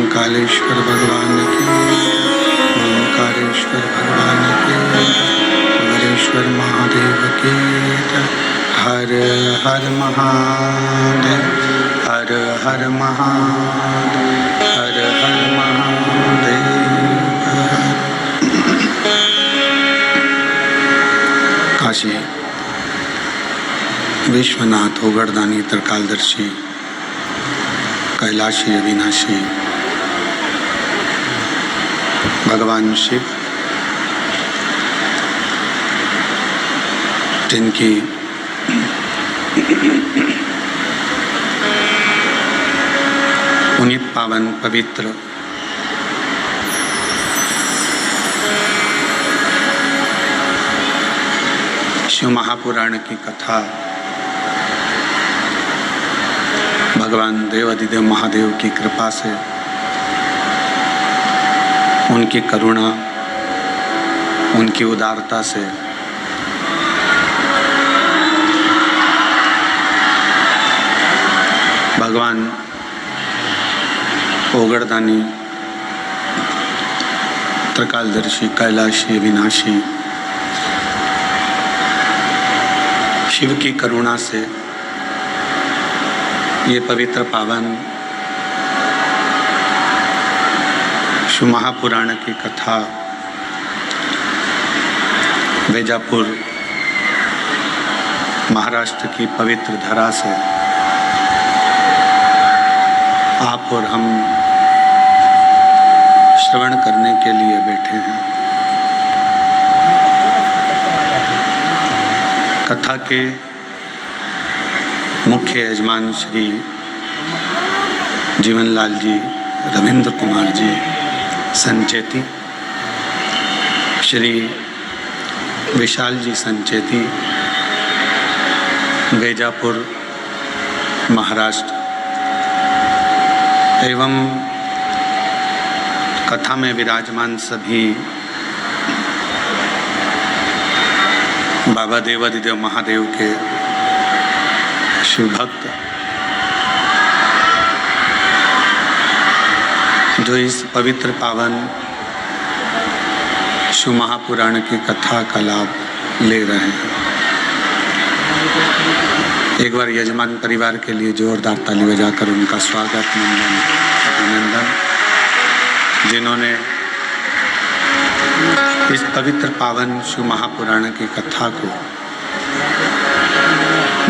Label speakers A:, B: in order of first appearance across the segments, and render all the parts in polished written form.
A: कालेश्वर भगवान की, ओंकारेश्वर भगवान की, वरेश्वर महादेव की। हर हर महादेव, हर हर महादेव, हर हर महादेव। काशी विश्वनाथ ओगड़दानी त्रिकालदर्शी कैलाशी अविनाशी भगवान शिव, जिनकी पुनीत पावन पवित्र शिव महापुराण की कथा भगवान देवाधिदेव महादेव की कृपा से, उनकी करुणा, उनकी उदारता से भगवान ओगड़दानी त्रिकालदर्शी कैलाशी अविनाशी शिव की करुणा से ये पवित्र पावन शिव महापुराण की कथा बीजापुर महाराष्ट्र की पवित्र धरा से आप और हम श्रवण करने के लिए बैठे हैं। कथा के मुख्य यजमान श्री जीवनलाल जी, रविंद्र कुमार जी संचेती, श्री विशाल जी संचेती, बीजापुर महाराष्ट्र, एवं कथा में विराजमान सभी बाबा देवाधिदेव महादेव के शिव भक्त जो इस पवित्र पावन शिव महापुराण की कथा का लाभ ले रहे हैं। एक बार यजमान परिवार के लिए जोरदार ताली बजाकर उनका स्वागत, नंदन, अभिनंदन, जिन्होंने इस पवित्र पावन शिव महापुराण की कथा को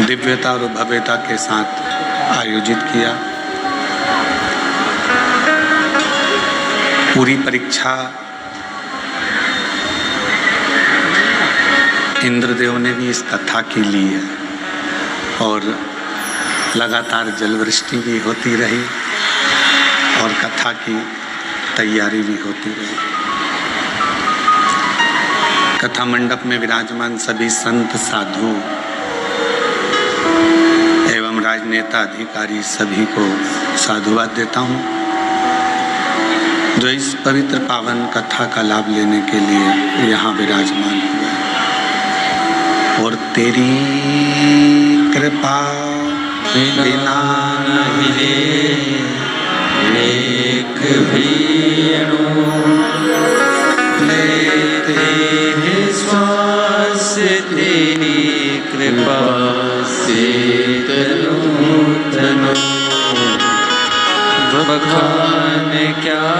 A: दिव्यता और भव्यता के साथ आयोजित किया। पूरी परीक्षा इंद्रदेव ने भी इस कथा की ली है और लगातार जलवृष्टि भी होती रही और कथा की तैयारी भी होती रही। कथा मंडप में विराजमान सभी संत, साधु एवं राजनेता, अधिकारी सभी को साधुवाद देता हूँ। जो इस पवित्र पावन कथा का लाभ लेने के लिए यहाँ विराजमान हुआ और तेरी कृपा बिना नहीं एक भी अणु लेते हैं श्वास तेरी कृपा से तनु बखान क्या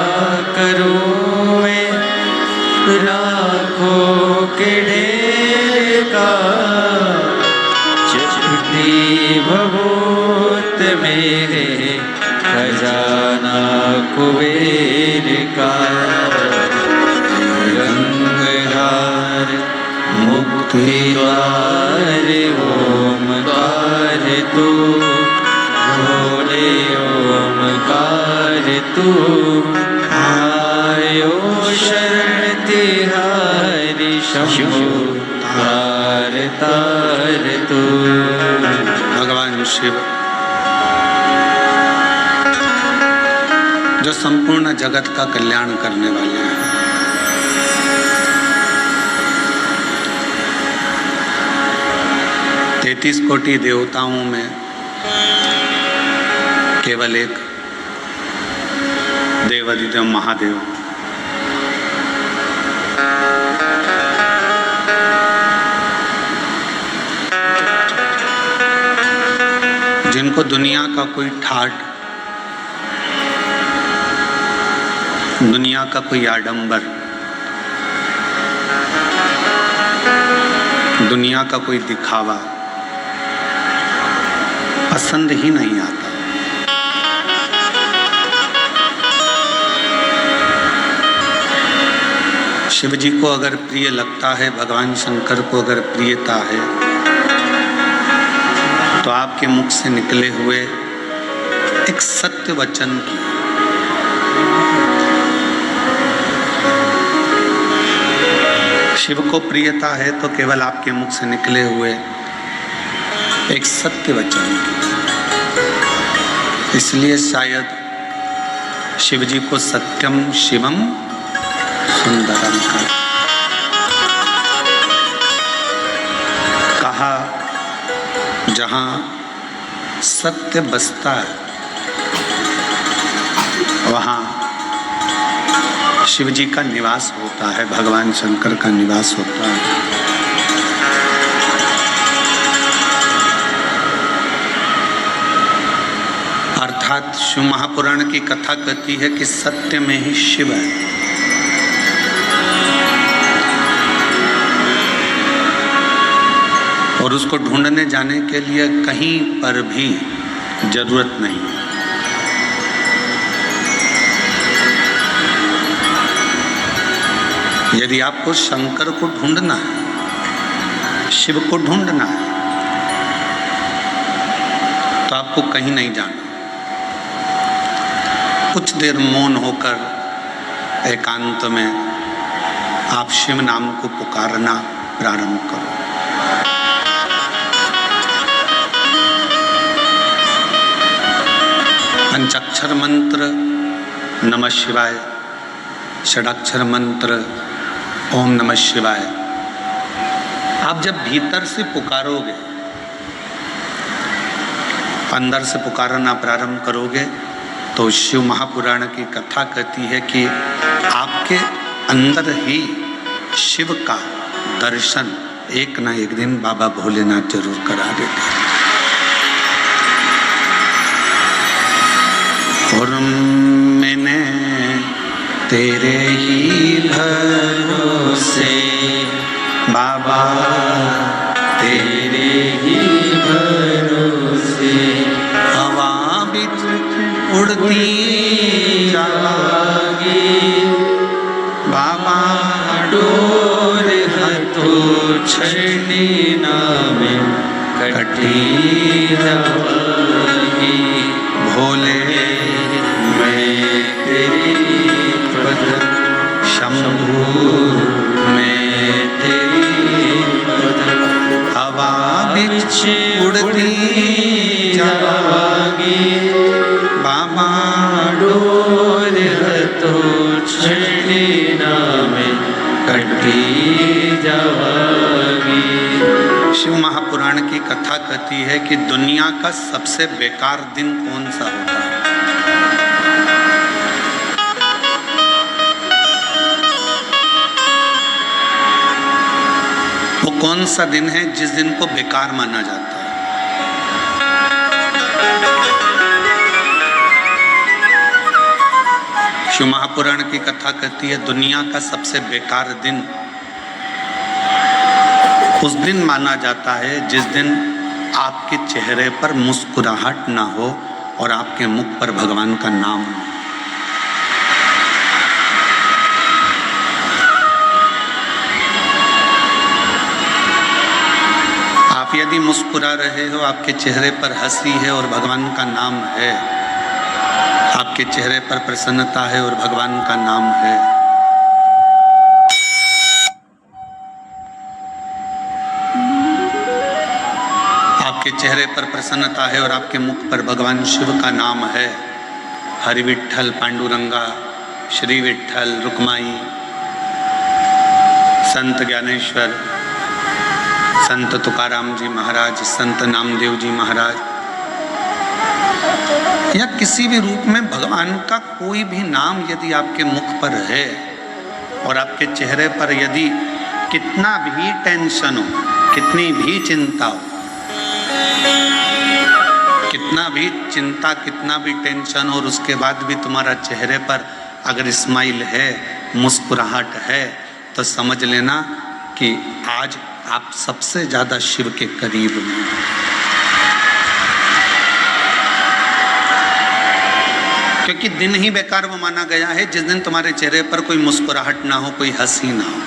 A: करूं मैं लाखों के ढेर का चुटकी भभूत मेरे खजाना कुबेर का गंगाधार मुक्ति द्वार ओमकार तू भोले ओमकार तू आयो शरण तिहारी शंभु तार तार तू। भगवान शिव जो संपूर्ण जगत का कल्याण करने वाले हैं, तैतीस कोटि देवताओं में केवल एक देवाधिदेव महादेव जिनको दुनिया का कोई ठाठ, दुनिया का कोई आडंबर, दुनिया का कोई दिखावा पसंद ही नहीं आता। शिव जी को अगर प्रिय लगता है, भगवान शंकर को अगर प्रियता है, तो आपके मुख से निकले हुए एक सत्य वचन की शिव को प्रियता है तो केवल आपके मुख से निकले हुए एक सत्य वचन की। इसलिए शायद शिव जी को सत्यम शिवम सुंदरम कहा। जहां सत्य बसता है वहां शिव जी का निवास होता है, भगवान शंकर का निवास होता है। अर्थात शिव महापुराण की कथा कहती है कि सत्य में ही शिव है। और उसको ढूंढने जाने के लिए कहीं पर भी जरूरत नहीं। यदि आपको शंकर को ढूंढना है, शिव को ढूंढना है, तो आपको कहीं नहीं जाना। कुछ देर मौन होकर एकांत में आप शिव नाम को पुकारना प्रारंभ करो। पंचाक्षर मंत्र नमः शिवाय, षडाक्षर मंत्र ओम नमः शिवाय आप जब भीतर से पुकारोगे, अंदर से पुकारना प्रारंभ करोगे, तो शिव महापुराण की कथा कहती है कि आपके अंदर ही शिव का दर्शन एक ना एक दिन बाबा भोलेनाथ जरूर करा देते। और मैंने तेरे ही भरोसे बाबा, तेरे ही भरोसे हवा बिच उड़ती जागी बाबा, डोर हथो छड़ी नामे कटी जागी। भोले मैं तेरी पद, शंभू मैं तेरी पद, हवा बिच उड़ती जागी बाबा, डोर हथो महापुराण की कथा कहती है कि दुनिया का सबसे बेकार दिन कौन सा होता है? वो कौन सा दिन है जिस दिन को बेकार माना जाता है? शिव महापुराण की कथा कहती है दुनिया का सबसे बेकार दिन उस दिन माना जाता है जिस दिन आपके चेहरे पर मुस्कुराहट ना हो और आपके मुख पर भगवान का नाम ना हो। आप यदि मुस्कुरा रहे हो, आपके चेहरे पर हंसी है और भगवान का नाम है, आपके चेहरे पर प्रसन्नता है और भगवान का नाम है, आपके चेहरे पर प्रसन्नता है और आपके मुख पर भगवान शिव का नाम है, हरि विठ्ठल, पांडुरंगा, श्री विठ्ठल, रुक्माई, संत ज्ञानेश्वर, संत तुकाराम जी महाराज, संत नामदेव जी महाराज, या किसी भी रूप में भगवान का कोई भी नाम यदि आपके मुख पर है और आपके चेहरे पर यदि कितना भी टेंशन हो, कितनी भी चिंता हो, कितना भी चिंता, कितना भी टेंशन और उसके बाद भी तुम्हारा चेहरे पर अगर स्माइल है, मुस्कुराहट है, तो समझ लेना कि आज आप सबसे ज्यादा शिव के करीब हैं। क्योंकि दिन ही बेकार वो माना गया है जिस दिन तुम्हारे चेहरे पर कोई मुस्कुराहट ना हो, कोई हंसी ना हो।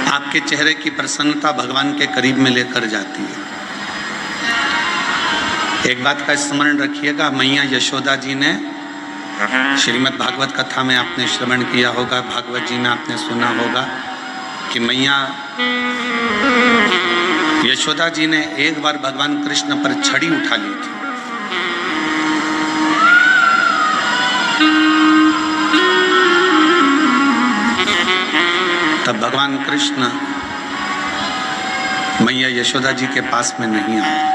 A: आपके चेहरे की प्रसन्नता भगवान के करीब में लेकर जाती है। एक बात का स्मरण रखिएगा, मैया यशोदा जी ने श्रीमद् भागवत कथा में आपने श्रवण किया होगा, भागवत जी में आपने सुना होगा कि मैया यशोदा जी ने एक बार भगवान कृष्ण पर छड़ी उठा ली थी। तब भगवान कृष्ण मैया यशोदा जी के पास में नहीं आए।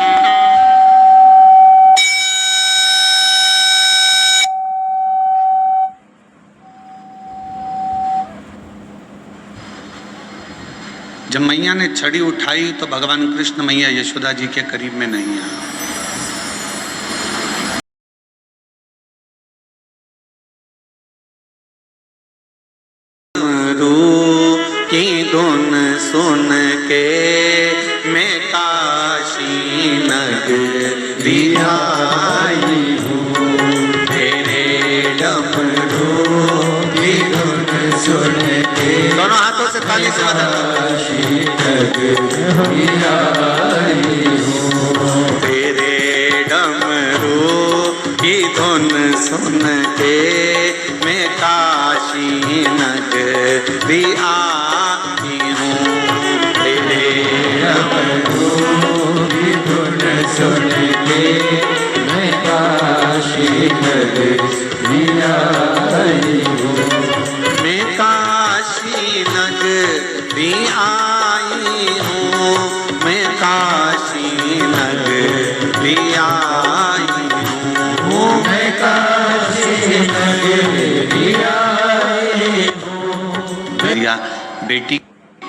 A: जब मैया ने छड़ी उठाई तो भगवान कृष्ण मैया यशोदा जी के करीब में नहीं आए। की धुन सुन के मैं काशी नगरी आई हूँ, तेरे डमरू की धुन सुन के, दोनों हाथों से ताली से काशी नगरी आई हूँ, तेरे डमरू की धुन सुन के मैं काशी नगरी आई हूँ, तेरे डमरू की धुन सुन के मैं काशी नगरी आई हूँ, मैं काशी नगरी आई हूँ, मैं काशी नगरी आई हूँ, मैं काशी नगरी आई हूँ। बेटी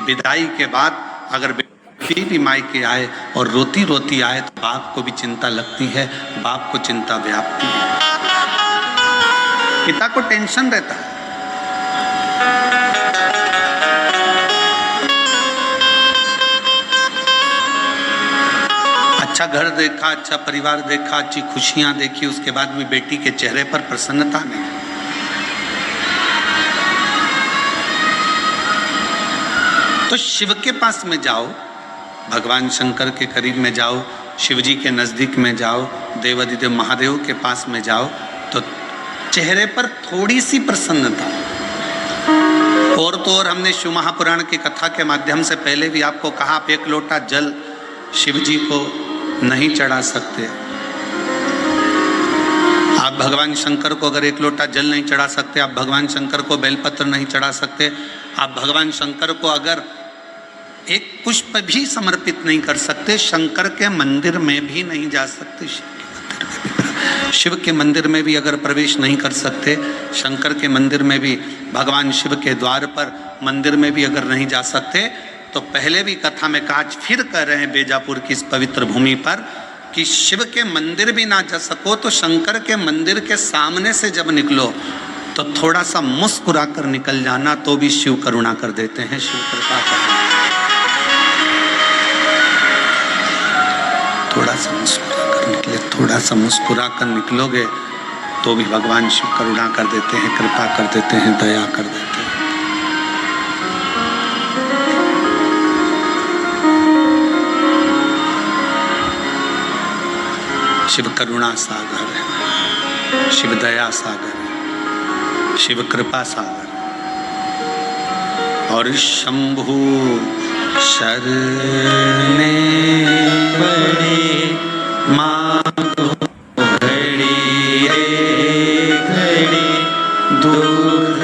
A: विदाई के बाद अगर बेटी भी मायके आए और रोती रोती आए तो बाप को भी चिंता लगती है, बाप को चिंता व्यापती है, पिता को टेंशन रहता है। अच्छा घर देखा, अच्छा परिवार देखा, अच्छी खुशियां देखी, उसके बाद भी बेटी के चेहरे पर प्रसन्नता नहीं। तो शिव के पास में जाओ, भगवान शंकर के करीब में जाओ, शिव जी के नजदीक में जाओ, देवाधिदेव महादेव के पास में जाओ, तो चेहरे पर थोड़ी सी प्रसन्नता। और तो और हमने शिव महापुराण की कथा के माध्यम से पहले भी आपको कहा, आप एक लोटा जल शिव जी को नहीं चढ़ा सकते, आप भगवान शंकर को अगर एक लोटा जल नहीं चढ़ा सकते, आप भगवान शंकर को बेलपत्र नहीं चढ़ा सकते, आप भगवान शंकर को अगर एक पुष्प भी समर्पित नहीं कर सकते, शंकर के मंदिर में भी नहीं जा सकते, शिव के मंदिर में भी अगर प्रवेश नहीं कर सकते, शंकर के मंदिर में भी, भगवान शिव के द्वार पर मंदिर में भी अगर नहीं जा सकते, तो पहले भी कथा में आज फिर कह रहे हैं बेजापुर की इस पवित्र भूमि पर कि शिव के मंदिर भी ना जा सको तो शंकर के मंदिर के सामने से जब निकलो तो थोड़ा सा मुस्कुरा कर निकल जाना, तो भी शिव करुणा कर देते हैं, शिव कृपा कर। थोड़ा सा मुस्कुरा कर निकले, थोड़ा सा मुस्कुरा कर निकलोगे तो भी भगवान शिव करुणा कर देते हैं, कृपा कर देते हैं, दया कर देते हैं। शिव करुणा सागर है, शिव दया सागर है, शिव कृपा सागर है। और शंभु शरणे पड़े मांगो घड़ी रे घड़ी दुख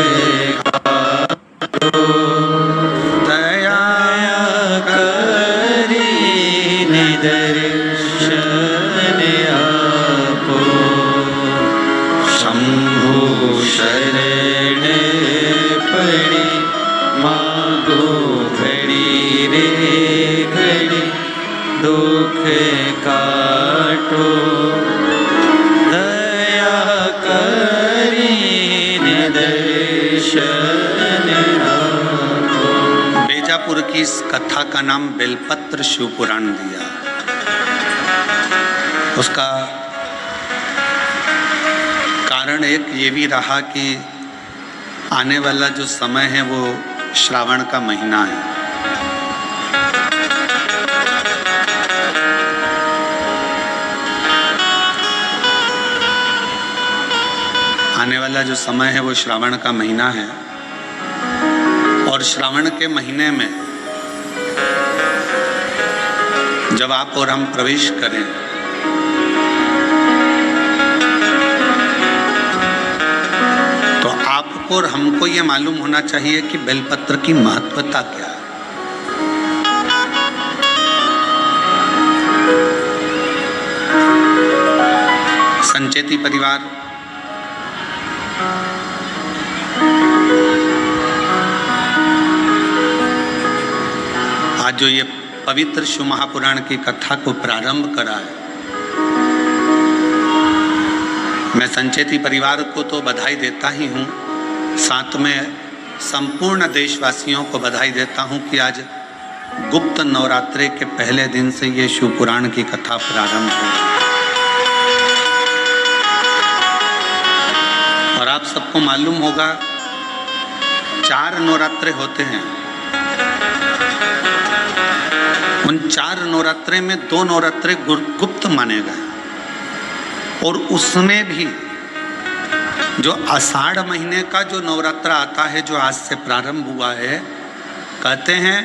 A: काटो, दया करी निदर्शन आपो। शंभु शरण पड़ी मांगो घड़ी रे घड़ी दुख काटो, दया करी निदर्शन आपो। बेजापुर की इस कथा का नाम बेलपत्र शिव पुराण दिया। उसका कारण एक ये भी रहा कि आने वाला जो समय है वो श्रावण का महीना है। आने वाला जो समय है वो श्रावण का महीना है, और श्रावण के महीने में जब आप और हम प्रवेश करें तो आपको और हमको ये मालूम होना चाहिए कि बेलपत्र की महत्वता क्या है। संचेती परिवार आज जो ये पवित्र शिव महापुराण की कथा को प्रारंभ करा है, मैं संचेती परिवार को तो बधाई देता ही हूँ, साथ में संपूर्ण देशवासियों को बधाई देता हूँ कि आज गुप्त नवरात्रे के पहले दिन से ये शिव पुराण की कथा प्रारंभ हो। और आप सबको मालूम होगा 4 नवरात्रे होते हैं। उन 4 नवरात्रे में 2 नवरात्रे गुप्त माने गए, और उसमें भी जो आषाढ़ महीने का जो नवरात्रा आता है, जो आज से प्रारंभ हुआ है, कहते हैं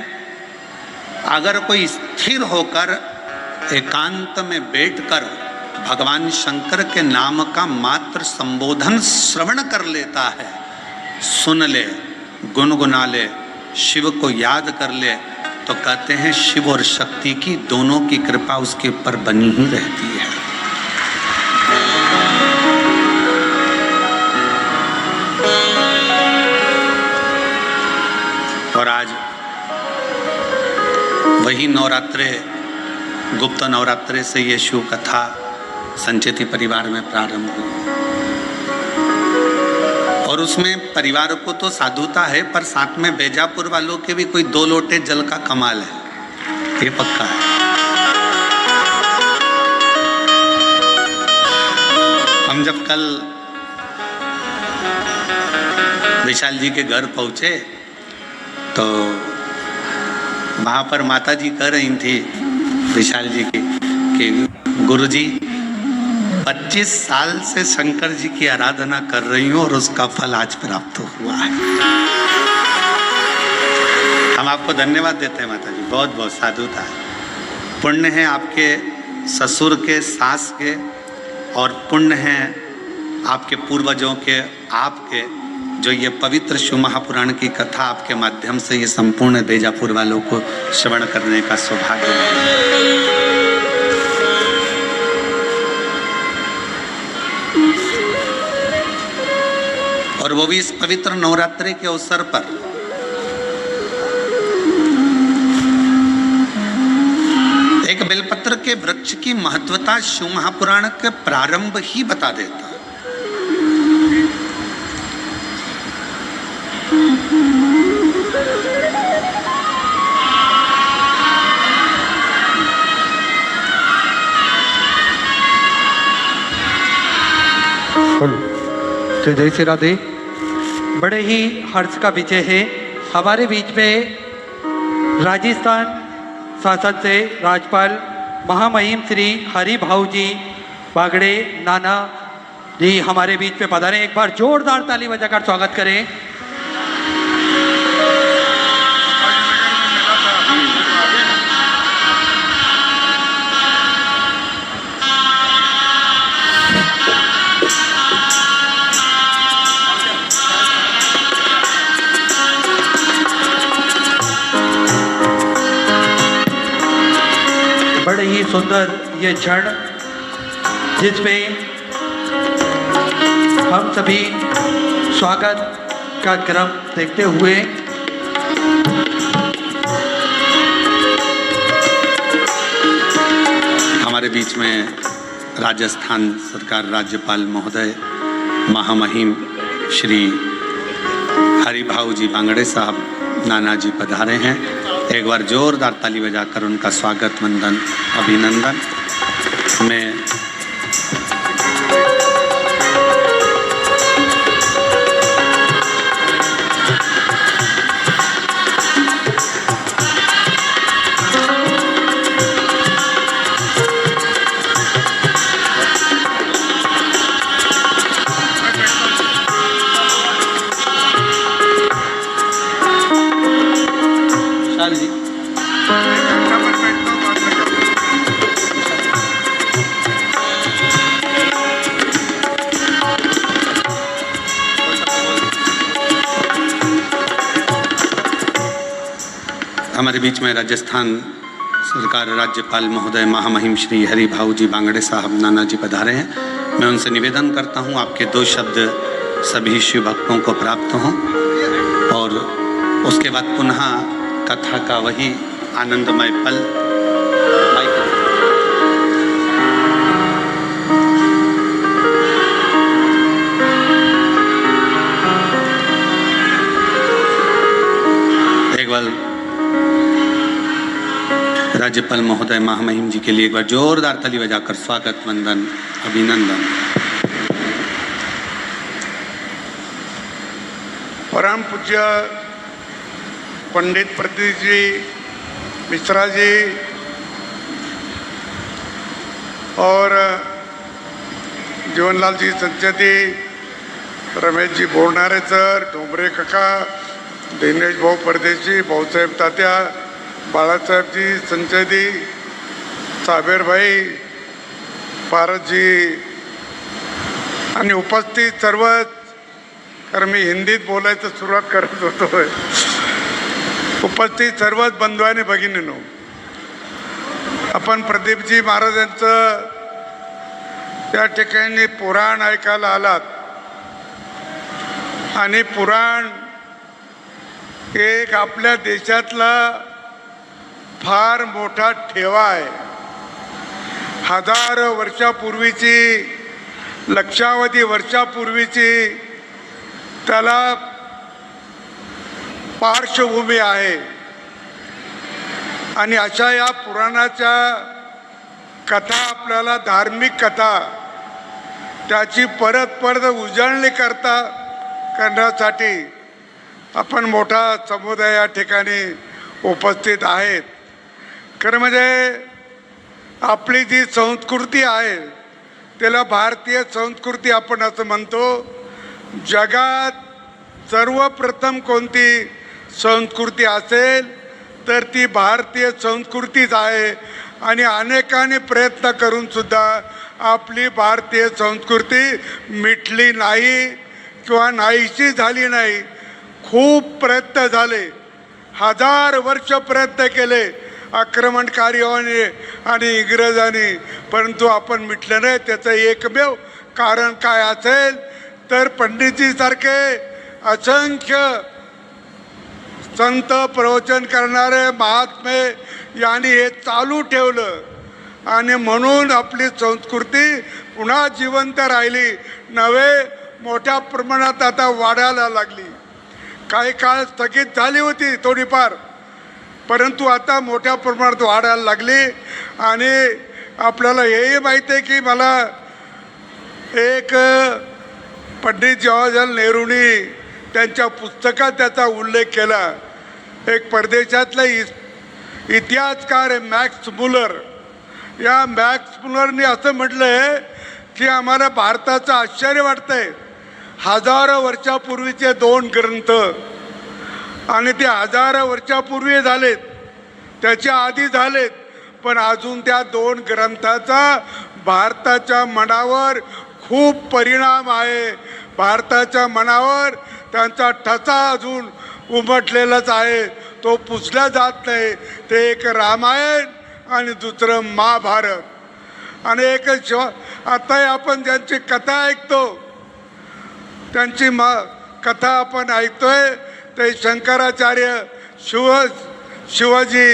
A: अगर कोई स्थिर होकर एकांत में बैठकर भगवान शंकर के नाम का मात्र संबोधन श्रवण कर लेता है, सुन ले, गुनगुना ले, शिव को याद कर ले, तो कहते हैं शिव और शक्ति की दोनों की कृपा उसके ऊपर बनी ही रहती है। और आज वही नवरात्रे, गुप्त नवरात्रे से ये शिव कथा संचेती परिवार में प्रारंभ हुई, और उसमें परिवार को तो साधुता है, पर साथ में बेजापुर वालों के भी कोई 2 लोटे जल का कमाल है, ये पक्का है। हम जब कल विशाल जी के घर पहुंचे तो वहाँ पर माता जी कह रही थी विशाल जी की कि गुरुजी 25 साल से शंकर जी की आराधना कर रही हूँ और उसका फल आज प्राप्त हुआ है। हम आपको धन्यवाद देते हैं माता जी, बहुत बहुत साधुता है। पुण्य है आपके ससुर के, सास के, और पुण्य है आपके पूर्वजों के, आपके जो ये पवित्र शिव महापुराण की कथा आपके माध्यम से ये संपूर्ण बेजापुर वालों को श्रवण करने का सौभाग्य मिला। और वो भी इस पवित्र नवरात्रि के अवसर पर। एक बेलपत्र के वृक्ष की महत्वता शिव महापुराण के प्रारंभ ही बता देता।
B: तो जय श्री राधे। बड़े ही हर्ष का विषय है, हमारे बीच में राजस्थान शासन से राज्यपाल महामहिम श्री हरि भाऊ जी बागड़े नाना जी हमारे बीच में पधारे। एक बार जोरदार ताली बजाकर स्वागत करें। बड़े ही सुंदर ये क्षण जिसमें हम सभी स्वागत का क्रम देखते हुए
A: हमारे बीच में राजस्थान सरकार राज्यपाल महोदय महामहिम श्री हरि भाऊ जी बांगड़े साहब नाना जी पधारे हैं। एक बार जोरदार ताली बजाकर उनका स्वागत वंदन अभिनंदन। मैं जी हमारे बीच में राजस्थान सरकार राज्यपाल महोदय महामहिम श्री हरि भाऊ जी बांगड़े साहब नाना जी पधारे हैं। मैं उनसे निवेदन करता हूं आपके दो शब्द सभी शिव भक्तों को प्राप्त हों और उसके बाद पुनः कथा का वही आनंदमय पल। एक बार राज्यपाल महोदय महामहिम जी के लिए एक बार जोरदार ताली बजाकर स्वागत वंदन अभिनंदन।
C: परम पूज्य पंडित प्रदीप जी मिश्रा जी और जीवनलाल जी संचेती, रमेश जी बोरणारे सर, डोंबरे काका, दिनेश भाऊ परदेशी, भाऊसाहेब तात्या, बाळासाहेब जी संचेती, साबेर भाई, पारस जी आणि उपस्थित सर्वच, कारण मी हिंदीत बोलायचं सुरुवात करत होतो, उपस्थित सर्वच बंधू आणि भगिनींनो, आपण प्रदीपजी महाराजांचं त्या ठिकाणी पुराण ऐकायला आलात आणि पुराण एक आपल्या देशातला फार मोठा ठेवा आहे। हजारो वर्षापूर्वीची, लक्षावधी वर्षापूर्वीची त्याला पार्श्वभूमी आहे आणि अशा या पुराणाच्या कथा आपल्याला धार्मिक कथा त्याची परत परत उजळणी करण्यासाठी आपण मोठा समुदाय या ठिकाणी उपस्थित आहेत। खरं म्हणजे आपली जी संस्कृती आहे त्याला भारतीय संस्कृती आपण असं म्हणतो। जगात सर्वप्रथम कोणती संस्कृती असेल तर ती भारतीय संस्कृतीच आहे आणि अनेकांनी प्रयत्न करून सुद्धा आपली भारतीय संस्कृती मिटली नाही किंवा नाहीशी झाली नाही. खूप प्रयत्न झाले, 1000 वर्ष प्रयत्न केले आक्रमणकारीने आणि इंग्रजांनी, परंतु आपण मिटलं नाही. त्याचं एकमेव कारण काय असेल तर पंडितजीसारखे असंख्य संत प्रवचन करणारे महात्मे यांनी हे चालू ठेवलं आणि म्हणून आपली संस्कृती पुन्हा जिवंत राहिली. नव्हे मोठ्या प्रमाणात आता वाढायला लागली. काही काळ स्थगित झाली होती थोडीफार, परंतु आता मोठ्या प्रमाणात वाढायला लागली. आणि आपल्याला हेही माहीत आहे की मला एक पंडित जवाहरलाल नेहरूंनी त्यांच्या पुस्तकात त्याचा उल्लेख केला. एक परदेशातला इतिहासकार मॅक्स मुलर, या मॅक्स मुलरने असं म्हटलं आहे की आम्हाला भारताचं आश्चर्य वाटतंय. 1000 वर्षापूर्वीचे 2 ग्रंथ आणि ते 1000 वर्षापूर्वी झालेत, त्याच्या आधी झालेत, पण अजून त्या 2 ग्रंथाचा भारताच्या मनावर खूप परिणाम आहे. भारताच्या मनावर त्यांचा ठसा अजून उमटलेलाच आहे, तो पुसला जात नाही. ते एक रामायण आणि दुसरं महाभारत. आणि एक आता आपण ज्यांची कथा ऐकतो, त्यांची कथा आपण ऐकतोय ते शंकराचार्य, शिवाजी,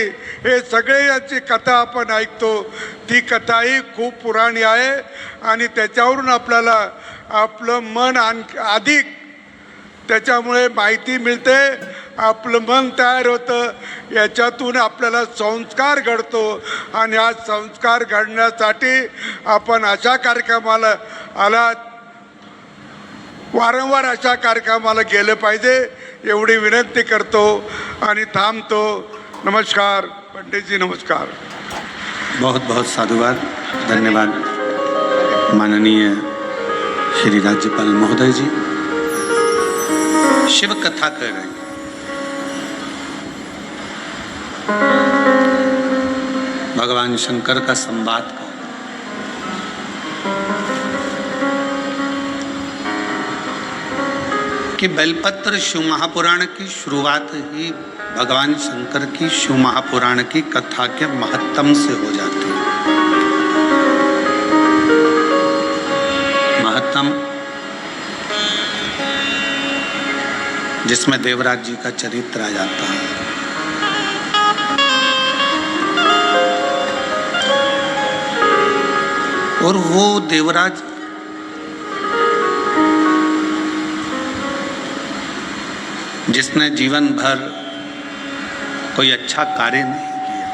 C: हे सगळे यांची कथा आपण ऐकतो. ती कथाही खूप पुराणी आहे आणि त्याच्यावरून आपल्याला आपलं मन अधिक त्याच्यामुळे माहिती मिळते, आपलं मन तयार होतं, याच्यातून आपल्याला संस्कार घडतो. आणि हा संस्कार घडण्यासाठी आपण अशा कार्यक्रमाला वारंवार अशा कार्यक्रमाला गेलं पाहिजे एवढी विनंती करतो आणि थांबतो. नमस्कार पंडितजी, नमस्कार.
A: बहुत बहुत साधुवाद, धन्यवाद माननीय श्री राज्यपाल महोदय जी. शिव कथा कर रहे हैं. भगवान शंकर का संवाद का कि बेलपत्र शिव महापुराण की शुरुआत ही भगवान शंकर की शिव महापुराण की कथा के महत्तम से हो जाती है. महत्तम जिसमें देवराज जी का चरित्र आ जाता है. और वो देवराज जिसने जीवन भर कोई अच्छा कार्य नहीं किया,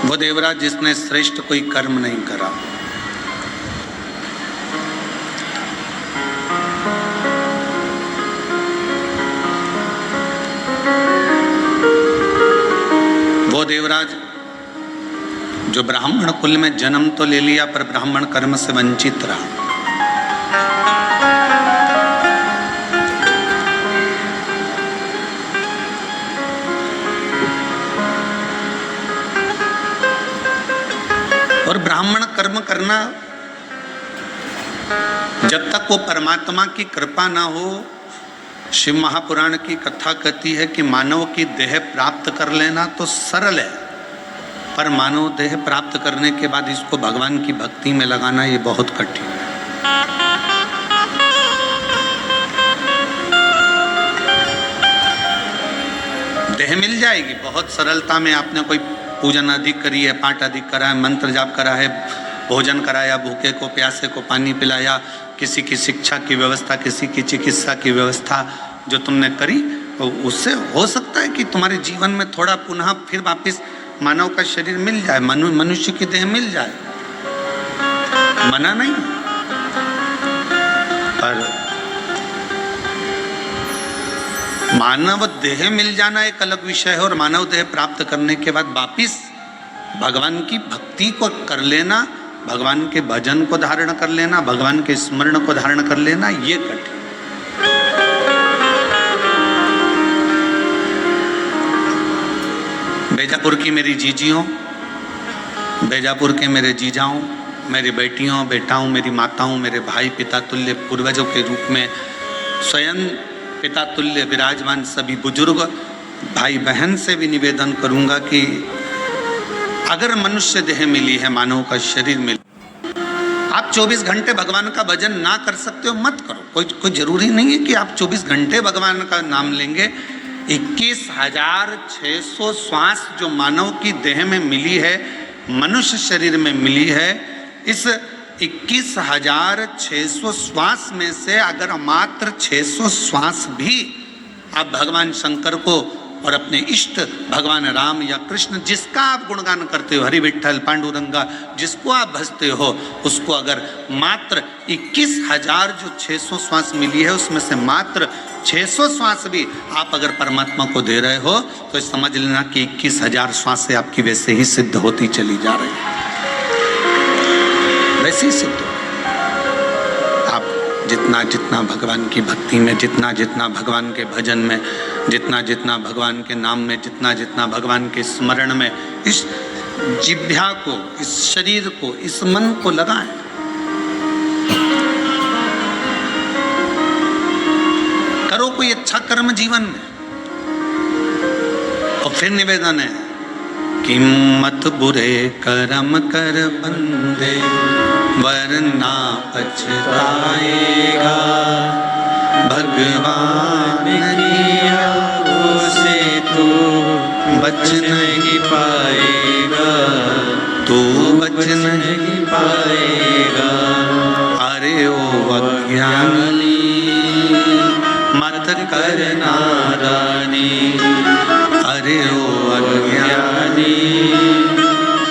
A: वो देवराज जिसने श्रेष्ठ कोई कर्म नहीं करा, वो देवराज जो ब्राह्मण कुल में जन्म तो ले लिया पर ब्राह्मण कर्म से वंचित रहा. और ब्राह्मण कर्म करना जब तक वो परमात्मा की कृपा ना हो, शिव महापुराण की कथा कहती है कि मानव की देह प्राप्त कर लेना तो सरल है, पर मानव देह प्राप्त करने के बाद इसको भगवान की भक्ति में लगाना ये बहुत कठिन है. देह मिल जाएगी बहुत सरलता में. आपने कोई पूजन अधिक करी है, पाठ अधिक करा है, मंत्र जाप करा है, भोजन कराया, भूखे को प्यासे को पानी पिलाया, किसी की शिक्षा की व्यवस्था, किसी की चिकित्सा की व्यवस्था जो तुमने करी, उससे हो सकता है कि तुम्हारे जीवन में थोड़ा पुनः फिर वापस मानव का शरीर मिल जाए, मनुष्य की देह मिल जाए. मना नहीं, पर मानव देह मिल जाना एक अलग विषय है, और मानव देह प्राप्त करने के बाद वापिस भगवान की भक्ति को कर लेना भगवान के भजन को धारण कर लेना, भगवान के स्मरण को धारण कर लेना, ये कठिन। बेजापुर की मेरी जीजियों, बेजापुर के मेरे जीजाओं, मेरी बेटियों, बेटाओं, मेरी माताओं, मेरे भाई, पिता तुल्य पूर्वजों के रूप में स्वयं पिता तुल्य विराजमान सभी बुजुर्ग भाई बहन से भी निवेदन करूंगा कि अगर मनुष्य देह मिली है, मानव का शरीर मिला, आप 24 घंटे भगवान का भजन ना कर सकते हो मत करो। कोई जरूरी नहीं है कि आप 24 घंटे भगवान का नाम लेंगे। 21,600 श्वास जो मानव की देह में मिली है, मनुष्य शरीर में मिली है, इस 21,600 श्वास में से अगर मात्र 600 श्वास भी आप भगवान शंकर को और अपने इष्ट भगवान राम या कृष्ण, जिसका आप गुणगान करते हो, हरि विठ्ठल पांडुरंगा, जिसको आप भजते हो, उसको अगर मात्र 21,000 जो 600 श्वास मिली है उसमें से मात्र 600 श्वास भी आप अगर परमात्मा को दे रहे हो तो समझ लेना कि 21,000 श्वास से आपकी वैसे ही सिद्ध होती चली जा रही है, वैसे ही सिद्ध। आप जितना जितना भगवान की भक्ति में, जितना जितना भगवान के भजन में, जितना जितना भगवान के नाम में, जितना जितना भगवान के स्मरण में इस जिह्वा को, इस शरीर को, इस मन को लगाएं। करो कोई अच्छा कर्म जीवन में। और फिर निवेदन है कि मत बुरे कर्म कर बंदे वरना पछताएगा, भगवान की आंखों से तू बच नहीं पाएगा, तू बच नहीं पाएगा। अरे ओ अज्ञानी मत कर नादानी, अरे ओ अज्ञानी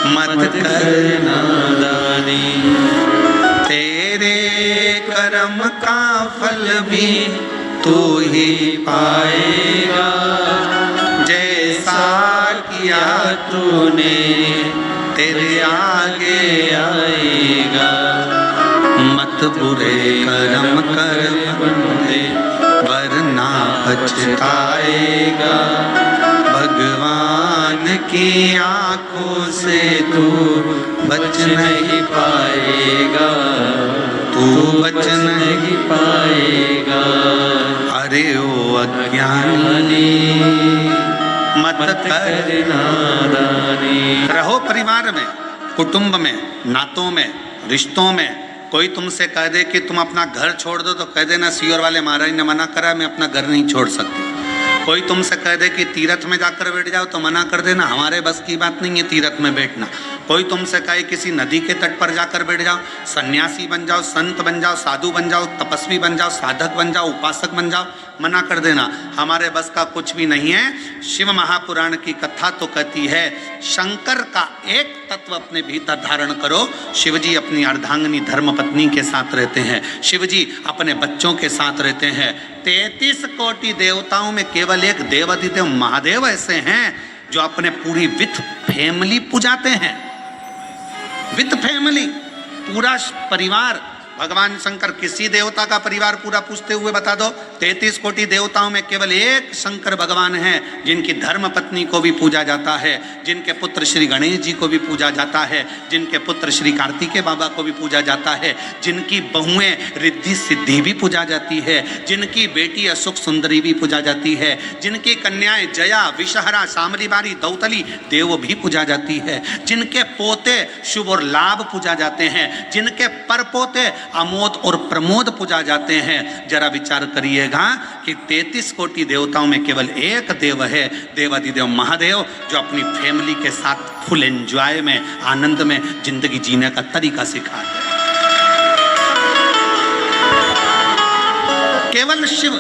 A: मत कर नादानी। तेरे कर्म का फल भी तू ही पाएगा, जैसा किया तूने तेरे आगे आएगा। मत बुरे कर्म कर बंदे वरना पछताएगा, भगवान की आंखों से तू बच नहीं पाएगा, तू बच नहीं पाएगा। अरे ओ अज्ञानी मत कर नादानी। रहो परिवार में, कुटुंब में, नातों में, रिश्तों में। कोई तुमसे कह दे कि तुम अपना घर छोड़ दो तो कह देना सीवर वाले महाराज ने मना करा, मैं अपना घर नहीं छोड़ सकती। कोई तुमसे कह दे कि तीर्थ में जाकर बैठ जाओ तो मना कर देना, हमारे बस की बात नहीं है तीर्थ में बैठना। कोई तुमसे कहे किसी नदी के तट पर जाकर बैठ जाओ, सन्यासी बन जाओ, संत बन जाओ, साधु बन जाओ, तपस्वी बन जाओ, साधक बन जाओ, उपासक बन जाओ, मना कर देना, हमारे बस का कुछ भी नहीं है। शिव महापुराण की कथा तो कहती है शंकर का एक तत्व अपने भीतर धारण करो। शिवजी अपनी अर्धांगिनी धर्मपत्नी के साथ रहते हैं, शिवजी अपने बच्चों के साथ रहते हैं। 33 कोटि देवताओं में केवल एक देवाधिदेव महादेव ऐसे हैं जो अपने पूरी विथ फैमिली पुजाते हैं। विथ फैमिली, पूरा परिवार। भगवान शंकर किसी देवता का परिवार पूरा पूछते हुए बता दो। 33 कोटि देवताओं में केवल एक शंकर भगवान हैं जिनकी धर्म पत्नी को भी पूजा जाता है, जिनके पुत्र श्री गणेश जी को भी पूजा जाता है, जिनके पुत्र श्री कार्तिकेय बाबा को भी पूजा जाता है, जिनकी बहुएं रिद्धि सिद्धि भी पूजा जाती है, जिनकी बेटी अशोक सुंदरी भी पूजा जाती है, जिनकी कन्याएं जया, विषहरा, शामरी बारी, दौतली देव भी पूजा जाती है, जिनके पोते शुभ और लाभ पूजा जाते हैं, जिनके परपोते अमोद और प्रमोद पूजा जाते हैं। जरा विचार करिएगा कि 33 कोटि देवताओं में केवल एक देव है, देवाधिदेव महादेव, जो अपनी फैमिली के साथ फुल एंजॉय में, आनंद में जिंदगी जीने का तरीका सिखाते हैं। केवल शिव।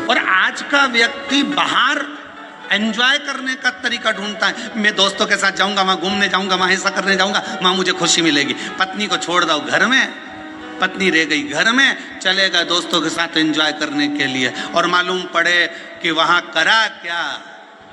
A: और आज का व्यक्ति बाहर एंजॉय करने का तरीका ढूंढता है। मैं दोस्तों के साथ जाऊंगा, वहां घूमने जाऊंगा, वहां ऐसा करने जाऊंगा, वहां मुझे खुशी मिलेगी। पत्नी को छोड़ दो घर में, पत्नी रह गई घर में, चले गए दोस्तों के साथ एंजॉय करने के लिए, और मालूम पड़े कि वहां करा क्या,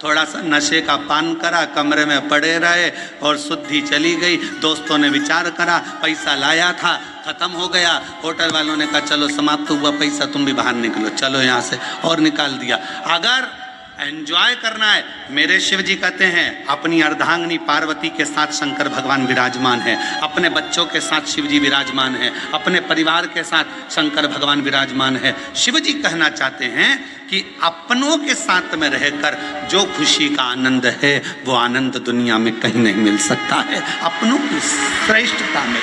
A: थोड़ा सा नशे का पान करा, कमरे में पड़े रहे और शुद्धि चली गई। दोस्तों ने विचार करा, पैसा लाया था खत्म हो गया। होटल वालों ने कहा चलो समाप्त हुआ पैसा, तुम भी बाहर निकलो, चलो यहाँ से, और निकाल दिया। अगर एंजॉय करना है, मेरे शिव जी कहते हैं अपनी अर्धांगिनी पार्वती के साथ शंकर भगवान विराजमान है, अपने बच्चों के साथ शिव जी विराजमान है, अपने परिवार के साथ शंकर भगवान विराजमान है। शिव जी कहना चाहते हैं कि अपनों के साथ में रहकर जो खुशी का आनंद है वो आनंद दुनिया में कहीं नहीं मिल सकता है। अपनों की श्रेष्ठता में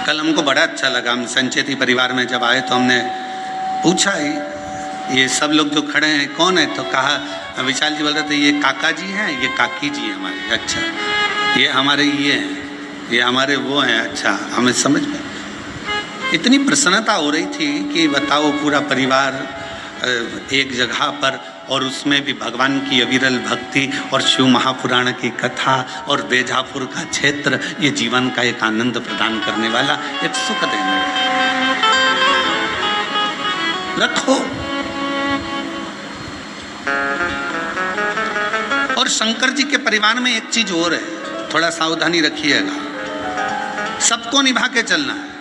A: कल हमको बड़ा अच्छा लगा। हम संचेती परिवार में जब आए तो हमने पूछा ये सब लोग जो खड़े हैं कौन है, तो कहा विशाल जी बोल रहे थे ये काका जी हैं, ये काकी जी हैं हमारे। अच्छा ये हमारे ये हैं, ये हमारे वो हैं। अच्छा हमें समझ में इतनी प्रसन्नता हो रही थी कि बताओ पूरा परिवार एक जगह पर, और उसमें भी भगवान की अविरल भक्ति और शिव महापुराण की कथा और बेजापुर का क्षेत्र, ये जीवन का एक आनंद प्रदान करने वाला, एक सुख देने रखो। और शंकर जी के परिवार में एक चीज और है, थोड़ा सावधानी रखिएगा, सबको निभा के चलना है।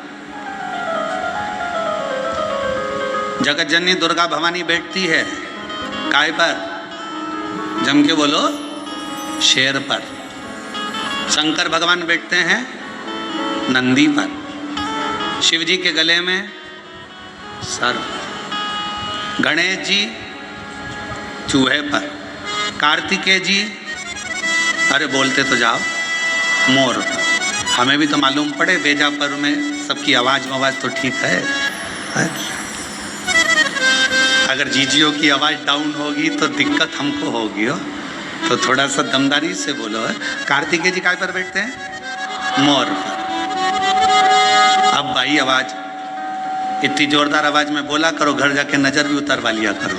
A: जगत जननी दुर्गा भवानी बैठती है काय पर, जम के बोलो, शेर पर। शंकर भगवान बैठते हैं नंदी पर, शिव जी के गले में सर्प, गणेश जी चूहे पर, कार्तिकेय जी अरे बोलते तो जाओ मोर पर। हमें भी तो मालूम पड़े बेजापुर में सबकी आवाज तो ठीक है। अगर जीजियों की आवाज डाउन होगी तो दिक्कत हमको होगी हो, तो थोड़ा सा दमदारी से बोलो। कार्तिकेय जी काय पर बैठते हैं? मोर पर। अब भाई आवाज इतनी जोरदार आवाज में बोला करो, घर जाके नजर भी उतरवा लिया करो।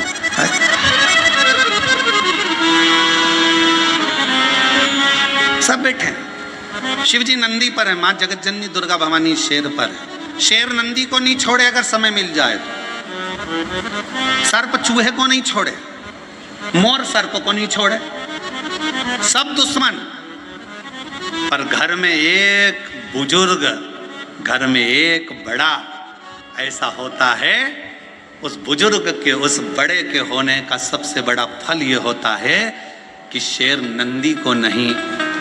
A: सब बैठे हैं। शिव जी नंदी पर है, माँ जगत जननी दुर्गा भवानी शेर पर है। शेर नंदी को नहीं छोड़े अगर समय मिल जाए तो, सर्प चूहे को नहीं छोड़े, मोर सर्प को नहीं छोड़े, सब दुश्मन। पर घर में एक बुजुर्ग, घर में एक बड़ा ऐसा होता है, उस बुजुर्ग के, उस बड़े के होने का सबसे बड़ा फल ये होता है कि शेर नंदी को नहीं,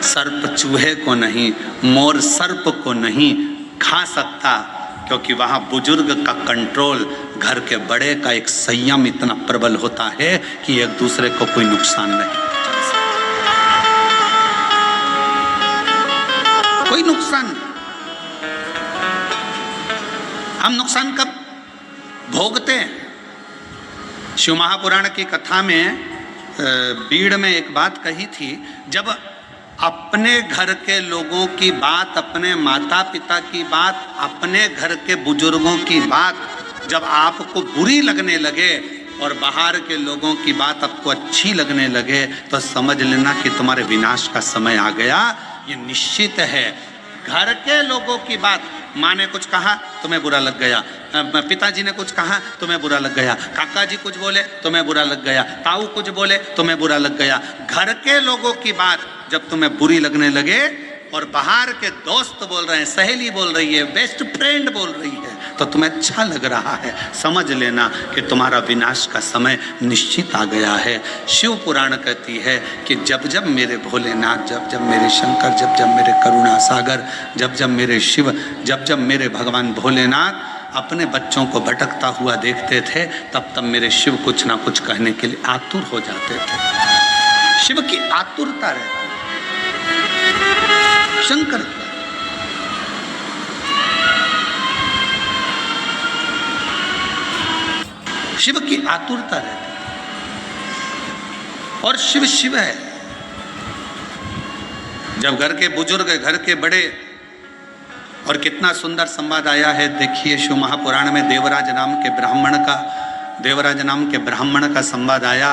A: सर्प चूहे को नहीं, मोर सर्प को नहीं खा सकता, क्योंकि वहां बुजुर्ग का कंट्रोल, घर के बड़े का एक संयम इतना प्रबल होता है कि एक दूसरे को कोई नुकसान नहीं, कोई नुकसान नहीं। हम नुकसान कब भोगते हैं? शिव महापुराण की कथा में बीड़ में एक बात कही थी, जब अपने घर के लोगों की बात, अपने माता पिता की बात, अपने घर के बुजुर्गों की बात जब आपको बुरी लगने लगे और बाहर के लोगों की बात आपको अच्छी लगने लगे, तो समझ लेना कि तुम्हारे विनाश का समय आ गया। ये निश्चित है। घर के लोगों की बात, माँ ने कुछ कहा तुम्हें बुरा लग गया, पिताजी ने कुछ कहा तुम्हें बुरा लग गया, काका जी कुछ बोले तुम्हें बुरा लग गया, ताऊ कुछ बोले तुम्हें बुरा लग गया। घर के लोगों की बात जब तुम्हें बुरी लगने लगे और बाहर के दोस्त बोल रहे हैं, सहेली बोल रही है, बेस्ट फ्रेंड बोल रही है, तो तुम्हें अच्छा लग रहा है, समझ लेना कि तुम्हारा विनाश का समय निश्चित आ गया है। शिव पुराण कहती है कि जब जब मेरे भोलेनाथ, जब जब मेरे शंकर, जब जब मेरे करुणा सागर, जब जब मेरे शिव, जब जब मेरे भगवान भोलेनाथ अपने बच्चों को भटकता हुआ देखते थे, तब तब मेरे शिव कुछ ना कुछ कहने के लिए आतुर हो जाते थे। शिव की आतुरता रहती, शंकर शिव की आतुरता रहती और शिव शिव है। जब घर के बुजुर्ग, घर के बड़े, और कितना सुंदर संवाद आया है, देखिए शिव महापुराण में देवराज नाम के ब्राह्मण का देवराज नाम के ब्राह्मण का संवाद आया।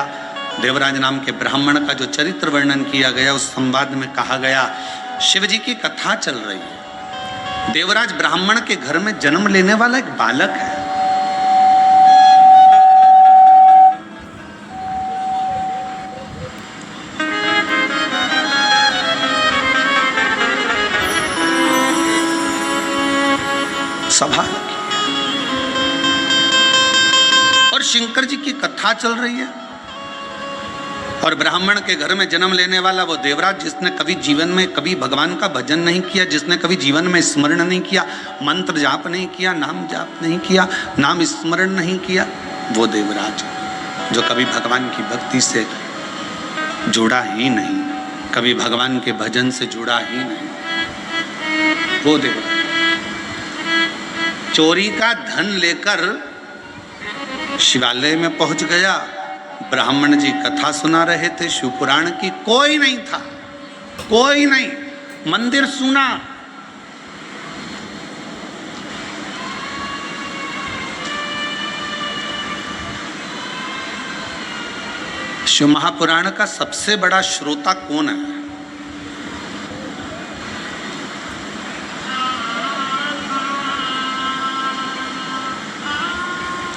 A: देवराज नाम के ब्राह्मण का जो चरित्र वर्णन किया गया, उस संवाद में कहा गया शिव जी की कथा चल रही है। देवराज ब्राह्मण के घर में जन्म लेने वाला एक बालक है। सभा और शंकर जी की कथा चल रही है और ब्राह्मण के घर में जन्म लेने वाला वो देवराज, जिसने कभी जीवन में कभी भगवान का भजन नहीं किया, जिसने कभी जीवन में स्मरण नहीं किया, मंत्र जाप नहीं किया, नाम जाप नहीं किया, नाम स्मरण नहीं किया, वो देवराज जो कभी भगवान की भक्ति से जुड़ा ही नहीं, कभी भगवान के भजन से जुड़ा ही नहीं, वो देवराज चोरी का धन लेकर शिवालय में पहुंच गया। ब्राह्मण जी कथा सुना रहे थे शिव पुराण की, कोई नहीं था, कोई नहीं, मंदिर सुना। शिव महापुराण का सबसे बड़ा श्रोता कौन है?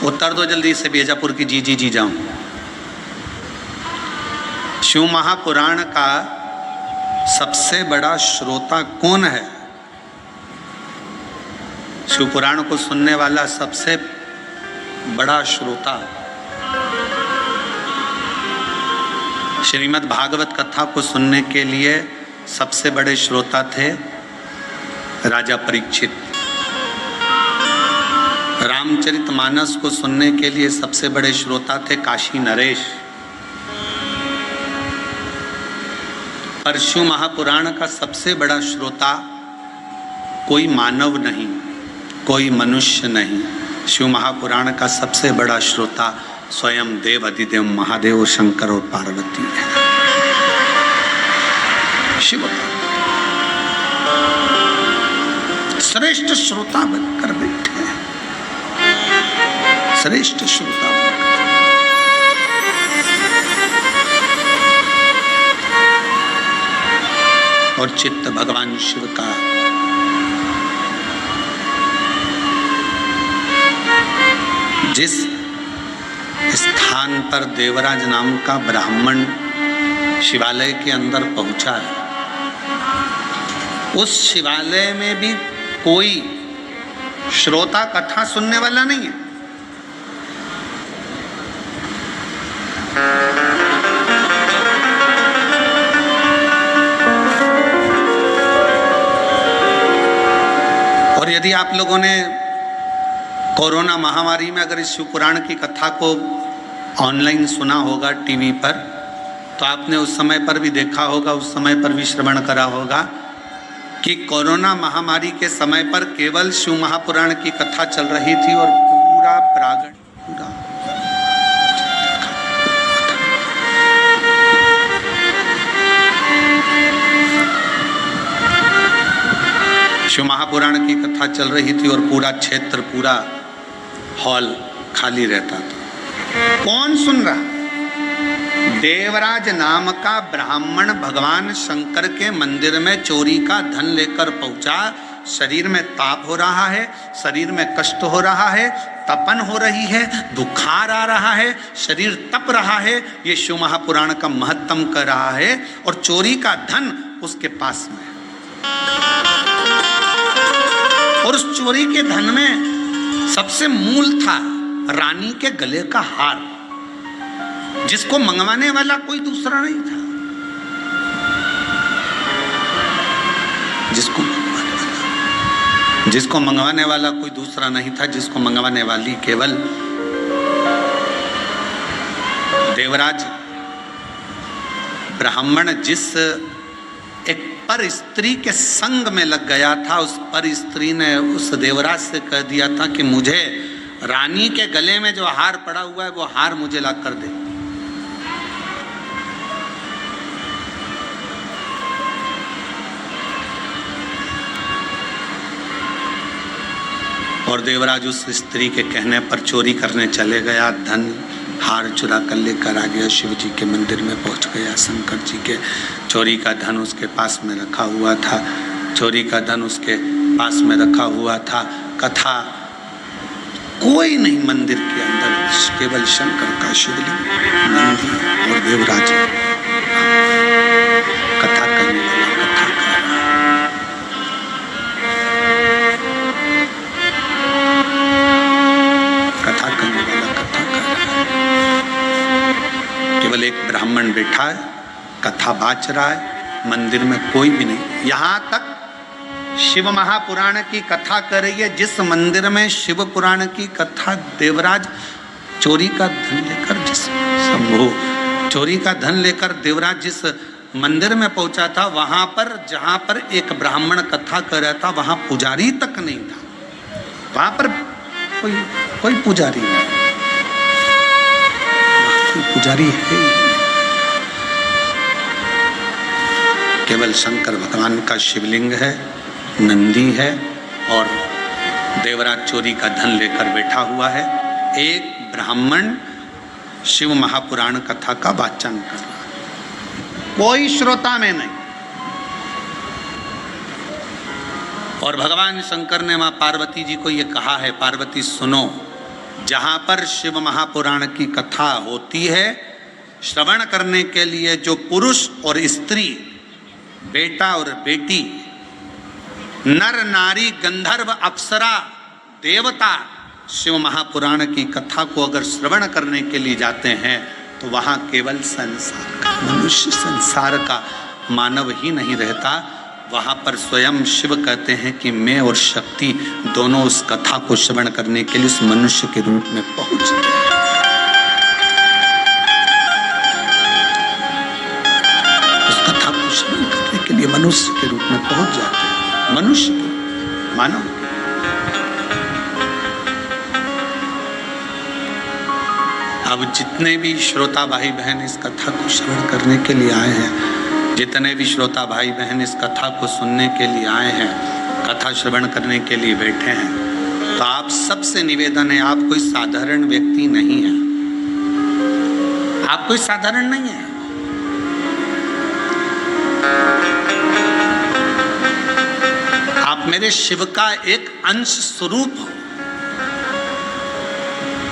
A: उत्तर दो जल्दी से, बीजापुर की जी जी जी जाऊं। शिव महापुराण का सबसे बड़ा श्रोता कौन है? शिव पुराण को सुनने वाला सबसे बड़ा श्रोता श्रीमद् भागवत कथा को सुनने के लिए सबसे बड़े श्रोता थे राजा परीक्षित। रामचरितमानस को सुनने के लिए सबसे बड़े श्रोता थे काशी नरेश। पर शिव महापुराण का सबसे बड़ा श्रोता कोई मानव नहीं, कोई मनुष्य नहीं। शिव महापुराण का सबसे बड़ा श्रोता स्वयं देव अधिदेव महादेव शंकर और पार्वती है। शिव श्रेष्ठ श्रोता बनकर बैठे हैं, श्रेष्ठ श्रोता बनकर। और चित्त भगवान शिव का जिस स्थान पर देवराज नाम का ब्राह्मण शिवालय के अंदर पहुंचा है, उस शिवालय में भी कोई श्रोता कथा सुनने वाला नहीं है। और यदि आप लोगों ने कोरोना महामारी में अगर इस शिव पुराण की कथा को ऑनलाइन सुना होगा टीवी पर, तो आपने उस समय पर भी देखा होगा, उस समय पर भी श्रवण करा होगा कि कोरोना महामारी के समय पर केवल शिव महापुराण की कथा चल रही थी और पूरा प्रागण पूरा शिव महापुराण की कथा चल रही थी और पूरा क्षेत्र, पूरा हॉल खाली रहता था। कौन सुन रहा? देवराज नाम का ब्राह्मण भगवान शंकर के मंदिर में चोरी का धन लेकर पहुंचा। शरीर में ताप हो रहा है, शरीर में कष्ट हो रहा है, तपन हो रही है, बुखार आ रहा है, शरीर तप रहा है। ये शिव महापुराण का महत्तम कर रहा है और चोरी का धन उसके पास में। और उस चोरी के धन में सबसे मूल था रानी के गले का हार, जिसको मंगवाने वाला कोई दूसरा नहीं था। जिसको मंगवाने वाला कोई दूसरा नहीं था, जिसको मंगवाने वाली केवल देवराज ब्राह्मण जिस एक पर स्त्री के संग में लग गया था, उस पर स्त्री ने उस देवराज से कह दिया था कि मुझे रानी के गले में जो हार पड़ा हुआ है वो हार मुझे ला कर दे। और देवराज उस स्त्री के कहने पर चोरी करने चले गया। धन हार चुरा कर लेकर आ गया, शिव जी के मंदिर में पहुंच गया। शंकर जी के चोरी का धन उसके पास में रखा हुआ था, चोरी का धन उसके पास में रखा हुआ था। कथा कोई नहीं मंदिर के अंदर, केवल शंकर का शिवलिंग, नंदी और देवराज। कथा करने वाला कथा कर रहा है। कथा करने वाला कथा कर रहा है। केवल एक ब्राह्मण बैठा है, कथा बाच रहा है, मंदिर में कोई भी नहीं। यहाँ तक शिव महापुराण की कथा कर रही है। जिस मंदिर में शिव पुराण की कथा, देवराज चोरी का धन लेकर, जिस शंभु चोरी का धन लेकर देवराज जिस मंदिर में पहुंचा था, वहां पर जहां पर एक ब्राह्मण कथा कर रहा था, वहां पुजारी तक नहीं था। वहां पर कोई पुजारी नहीं, कोई पुजारी है। केवल शंकर भगवान का शिवलिंग है, नंदी है और देवराज चोरी का धन लेकर बैठा हुआ है। एक ब्राह्मण शिव महापुराण कथा का वाचन कर रहा है, कोई श्रोता में नहीं। और भगवान शंकर ने मां पार्वती जी को ये कहा है, पार्वती सुनो, जहां पर शिव महापुराण की कथा होती है, श्रवण करने के लिए जो पुरुष और स्त्री, बेटा और बेटी, नर नारी, गंधर्व, अप्सरा, देवता शिव महापुराण की कथा को अगर श्रवण करने के लिए जाते हैं, तो वहाँ केवल संसार का मनुष्य, संसार का मानव ही नहीं रहता। वहाँ पर स्वयं शिव कहते हैं कि मैं और शक्ति दोनों उस कथा को श्रवण करने के लिए उस मनुष्य के रूप में पहुंच गए। उस कथा को श्रवण करने के लिए मनुष्य के रूप में पहुंच जाते हैं, मनुष्य के, मानव। अब जितने भी श्रोता भाई बहन इस कथा को श्रवण करने के लिए आए हैं, जितने भी श्रोता भाई बहन इस कथा को सुनने के लिए आए हैं, कथा श्रवण करने के लिए बैठे हैं, तो आप सबसे निवेदन है, आप कोई साधारण व्यक्ति नहीं है, आप कोई साधारण नहीं है। आप मेरे शिव का एक अंश स्वरूप हो,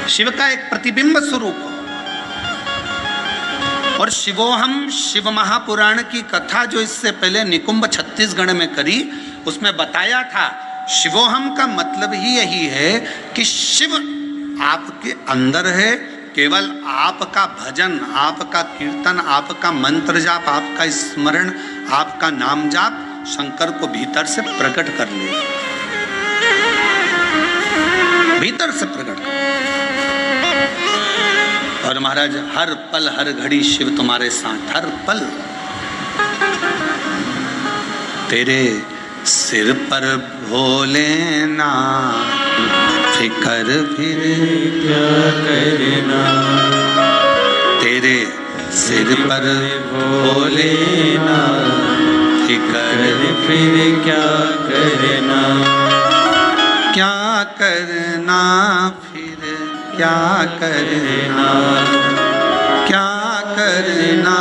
A: शिव का एक प्रतिबिंब स्वरूप हो। और शिवोहम शिव महापुराण की कथा जो इससे पहले निकुंभ छत्तीसगढ़ में करी, उसमें बताया था शिवोहम का मतलब ही यही है कि शिव आपके अंदर है। केवल आपका भजन, आपका कीर्तन, आपका मंत्र जाप, आपका स्मरण, आपका नाम जाप शंकर को भीतर से प्रकट कर ले, भीतर से प्रकट कर। और महाराज हर पल हर घड़ी शिव तुम्हारे साथ, हर पल। तेरे सिर पर भोलेनाथ, फिकर फिर क्या करना। तेरे सिर पर भोलेनाथ, फिकर फिर क्या करना। क्या करना फिर क्या करना, क्या करना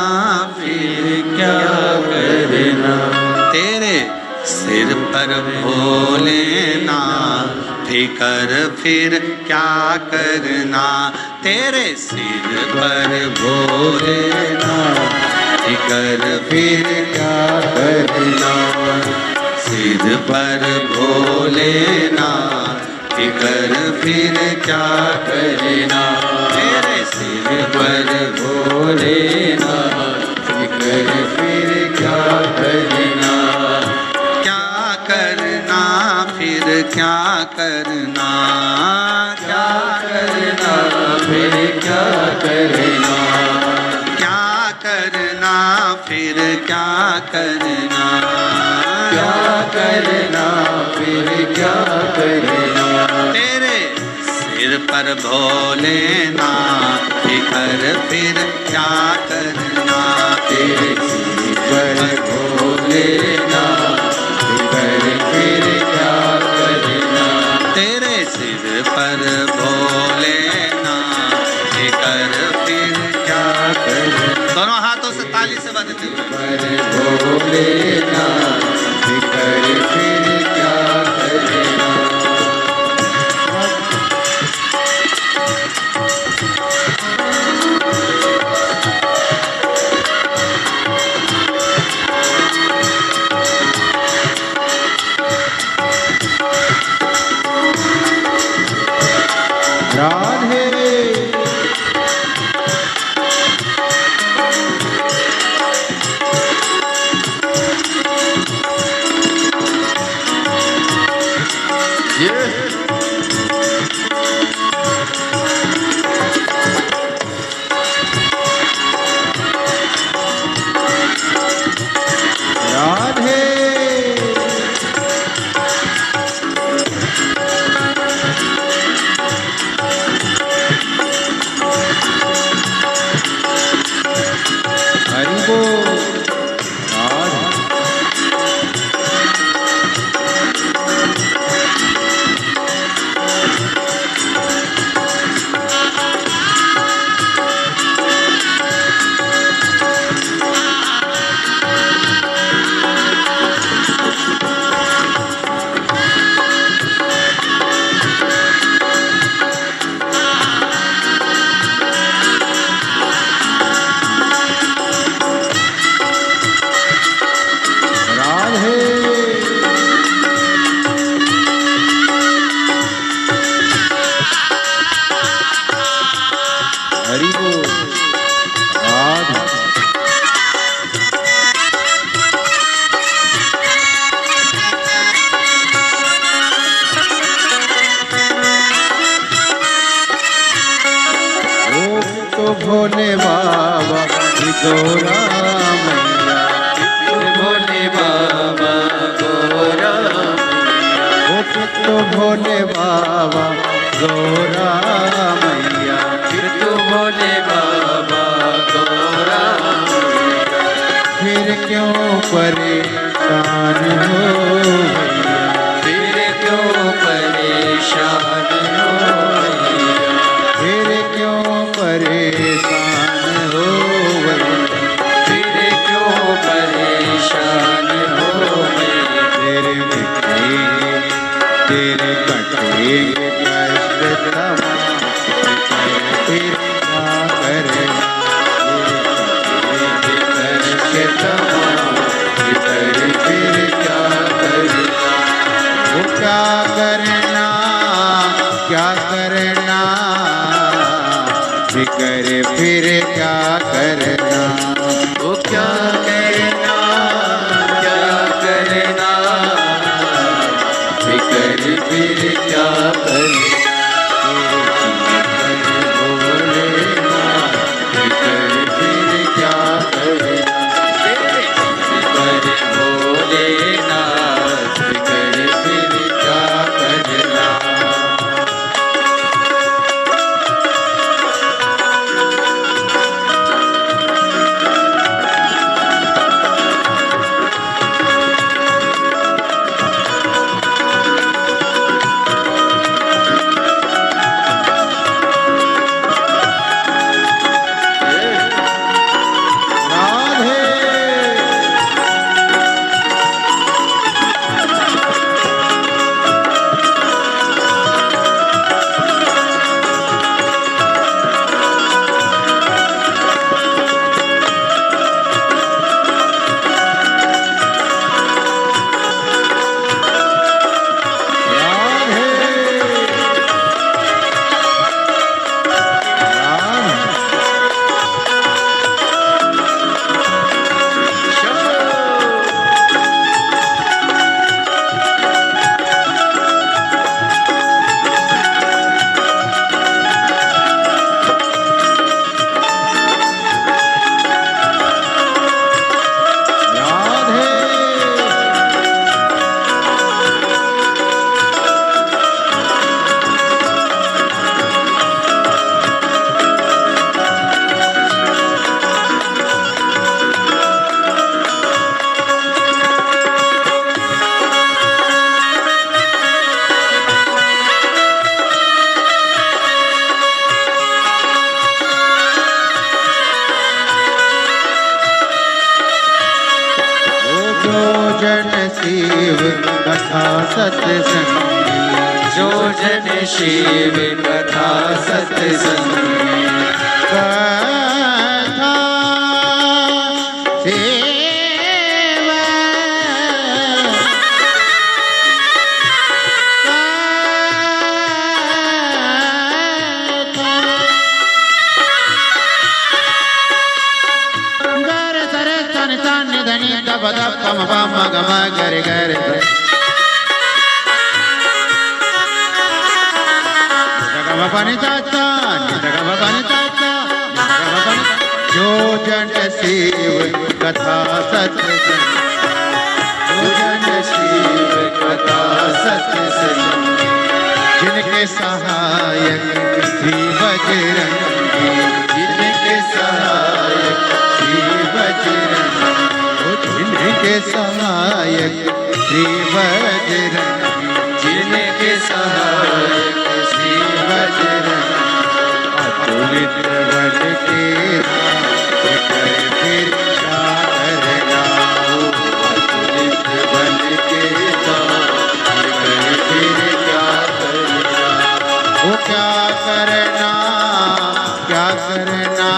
A: फिर क्या करना। तेरे सिर पर भोलेनाथ, फिकर फिर क्या करना। तेरे सिर पर भोलेनाथ, फिकर फिर क्या करना। सिर पर भोलेनाथ, फिकर फिर क्या करना। तेरे सिर पर भोलेनाथ, फिकर फिर क्या करना। क्या करना फिर क्या करना। क्या करना फिर क्या करना। क्या करना फिर क्या करना। क्या करना फिर क्या करना। तेरे सिर पर भोलेनाथ, फिकर फिर क्या करना। तेरे सिर पर भोलेनाथ, फिकर फिर क्या करना। तेरे
D: भोलेनाथ बिकर फिर क्या करना। राधे राधे हरि बोल राधे राधे हरि बोल राधे ओ तो भोले बाबा गौरा मैया भोले बाबा गौरा ओ तो भोले बाबा गौरा मैया तो भोले बाबा गौरा फिर क्यों परेशान हो भैया फिर क्यों परेशान हो भैया फिर क्यों परेशान हो भैया फिर क्यों परेशान हो भैया तेरे मिटेंगे तेरे कटेंगे कष्ट तमाम फिर क्या करना तेरे कष्ट तमाम फिर क्या करना वो क्या करना क्या करना फिकर फिर क्या करना वो क्या करना क्या करना फिकर फिर क्या करना भोलेनाथ फिकर फिर क्या करना फिकर भोलेनाथ फिकर फिर क्या करना। कथा सत्संगी
E: जो जन शिव कथा सत्संगी
D: कथा सेवा गर सर सन सन धनी दब दब पम पम गम गर गर गम पनि चाचा गम पनि चाचा जो जन शिव कथा सत्संग
E: जो जन शिव कथा सत्संगी
D: जिनके सहायक श्री बजरंगी
E: जिनके सहायक
D: श्री बजरंगी जिनके सहायक श्री बजरंगी
E: जिनके सहायक श्री
D: बजरंगी अतुलित बल के कर फिर करना
E: अतुलित बल के कर फिर क्या करना
D: वो क्या करना क्या करना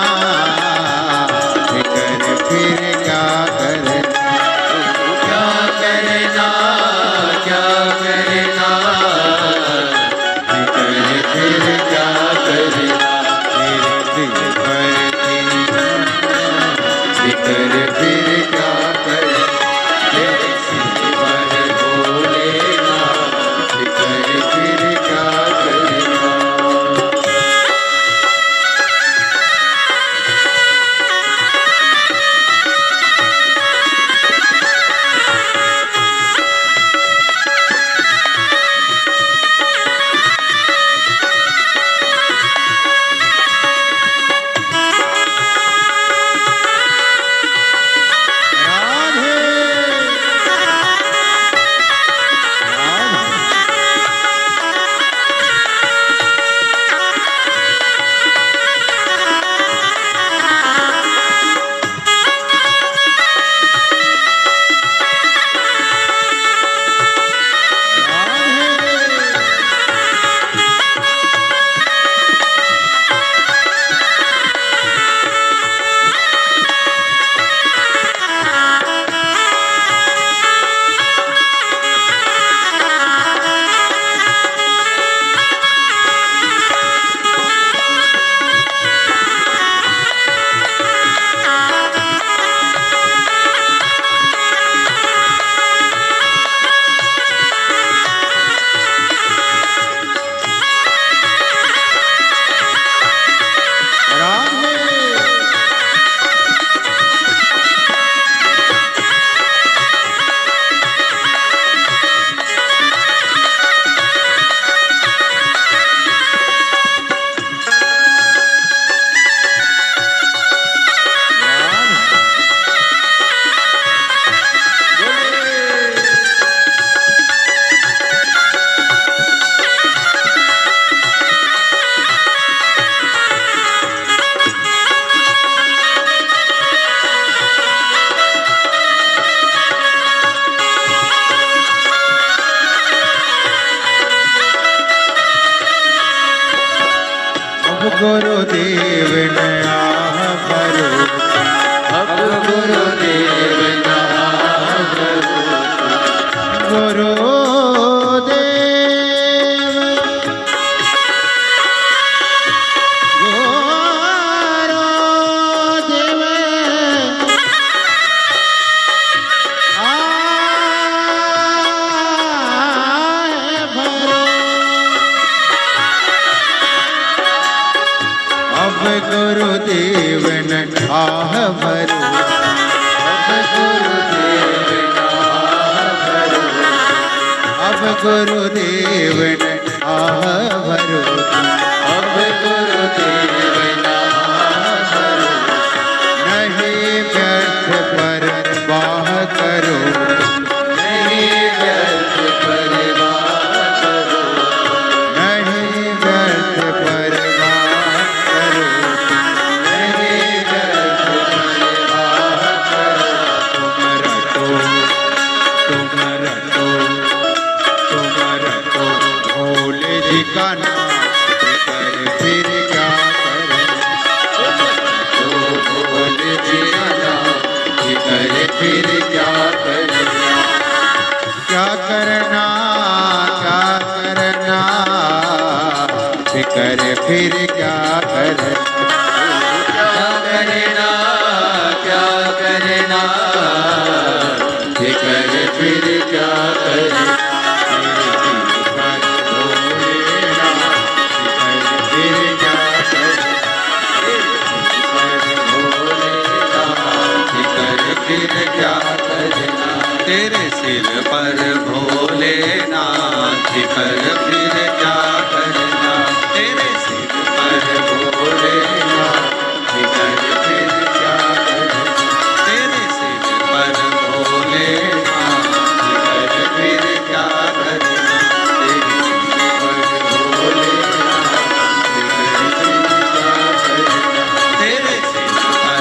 D: कर फिर क्या करना
E: क्या करना क्या करना
D: कर फिर क्या
E: करना
D: फिर
E: कर फिर क्या करना तेरे सिवर भोलेनाथ कर फिर क्या करना
D: राधे गुरुदेव ने आह भरोसा
E: अब गुरुदेव नहा
D: गुरुदेव गुरुदेव आए भरो अब गुरुदेव ने आह भरो अब गुरुदेव ने आह भरो
E: अब गुरुदेव नहा
D: नहीं व्यर्थ पर वाह करो
E: नहीं व्यर्थ परवाह करो
D: नहीं व्यर्थ पर वाह करो
E: नहीं व्यर्थ परवाह करो
D: तुम रटो फिर क्या करे,
E: क्या करना, क्या करना, फिकर फिर क्या करे।
A: तेरे सिर पर भोलेनाथ फिकर फिर क्या करना, तेरे सिर पर भोलेनाथ फिकर फिर क्या करना, तेरे सिर पर भोलेनाथ फिकर फिर क्या करना, तेरे सिर पर भोलेनाथ फिकर फिर क्या करना, तेरे सिर पर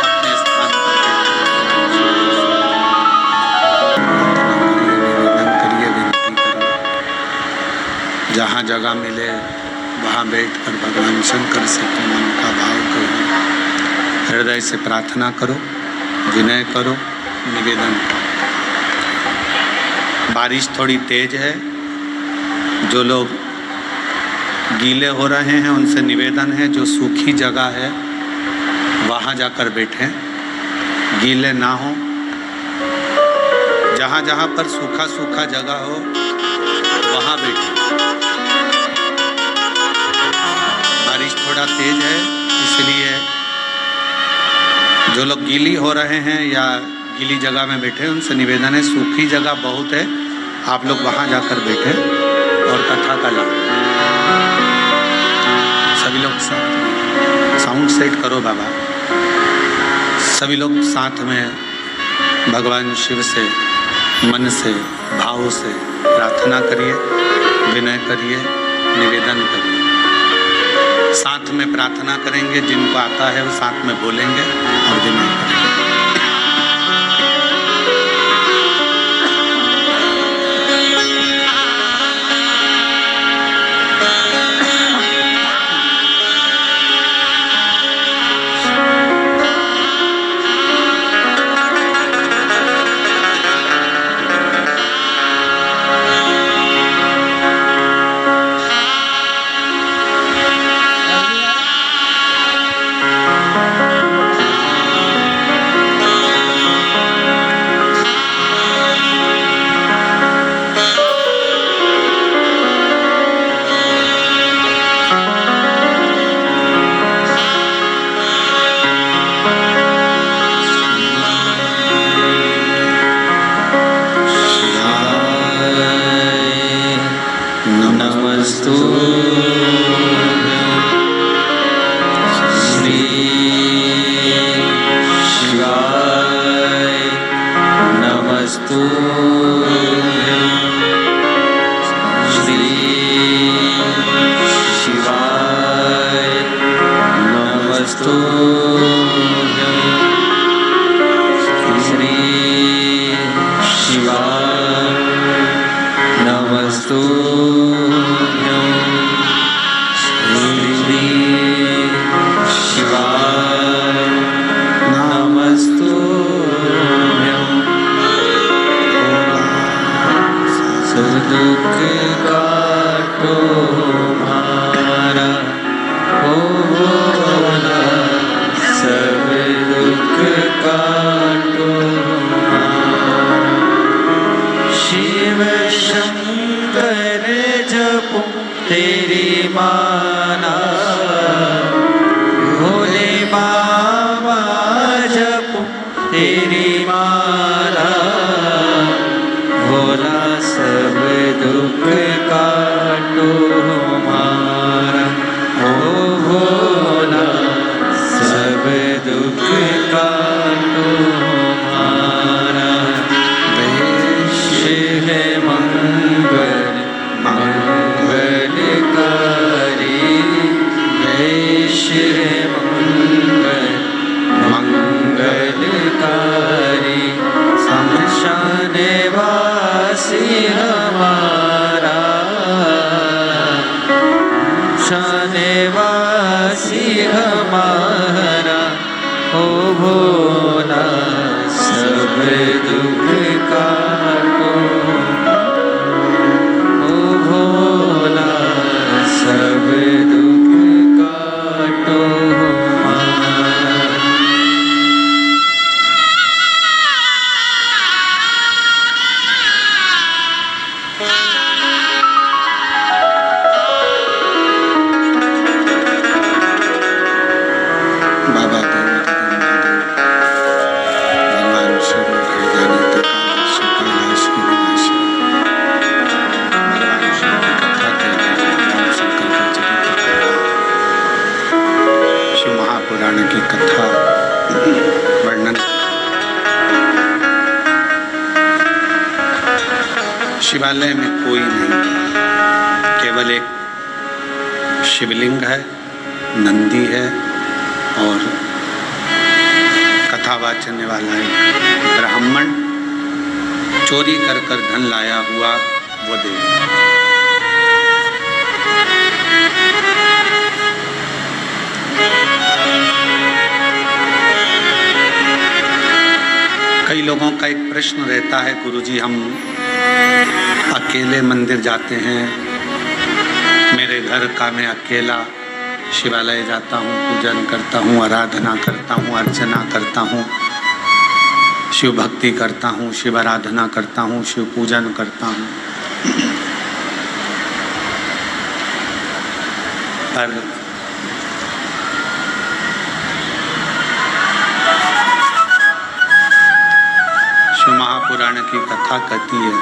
A: अपने स्थान पर निवेदन करिए, विनती करिए। जहाँ जगह मिले वहाँ बैठकर भगवान शंकर से अपने मन का भाव करो, हृदय से प्रार्थना करो, विनय करो, निवेदन करो। बारिश थोड़ी तेज है, जो लोग गीले हो रहे हैं उनसे निवेदन है जो सूखी जगह है वहाँ जाकर बैठें, गीले ना हो। जहाँ जहाँ पर सूखा सूखा जगह हो वहाँ बैठें। बारिश थोड़ा तेज है, इसलिए जो लोग गीली हो रहे हैं या गीली जगह में बैठे उनसे निवेदन है, सूखी जगह बहुत है, आप लोग वहाँ जाकर बैठे और कथा का लाभ। सभी लोग साउंड सेट करो बाबा। सभी लोग साथ में भगवान शिव से मन से भाव से प्रार्थना करिए, विनय करिए, निवेदन करिए। साथ में प्रार्थना करेंगे, जिनको आता है वो साथ में बोलेंगे और विनय करेंगे।
E: नमस्तु श्री शिवाय, नमस्तु श्री शिवाय, नमस्तु श्री शिवाय, नमस्तु श्री शिवाय, नमस्तु सब दुख काटो मारा, ओ भोला निवासी हमारा हो भोला सब दुख काटो हो भोला सब दुख काटो हमारा।
A: बाबा भगवान शिव कैलाश की विनाशी भगवान शिव की कथा कहते हैं, भगवान शंकर का चरित्र कहना, शिव महापुराण की कथा वर्णन। शिवालय में कोई नहीं, केवल एक शिवलिंग है, नंदी है और कथा वाचने वाला एक ब्राह्मण चोरी कर कर धन लाया हुआ वो देव। कई लोगों का एक प्रश्न रहता है, गुरुजी हम अकेले मंदिर जाते हैं, मेरे घर का मैं अकेला शिवालय जाता हूँ, पूजन करता हूँ, आराधना करता हूँ, अर्चना करता हूँ, शिव भक्ति करता हूँ, शिव आराधना करता हूँ, शिव पूजन करता हूँ, पर शिव महापुराण की कथा कहती है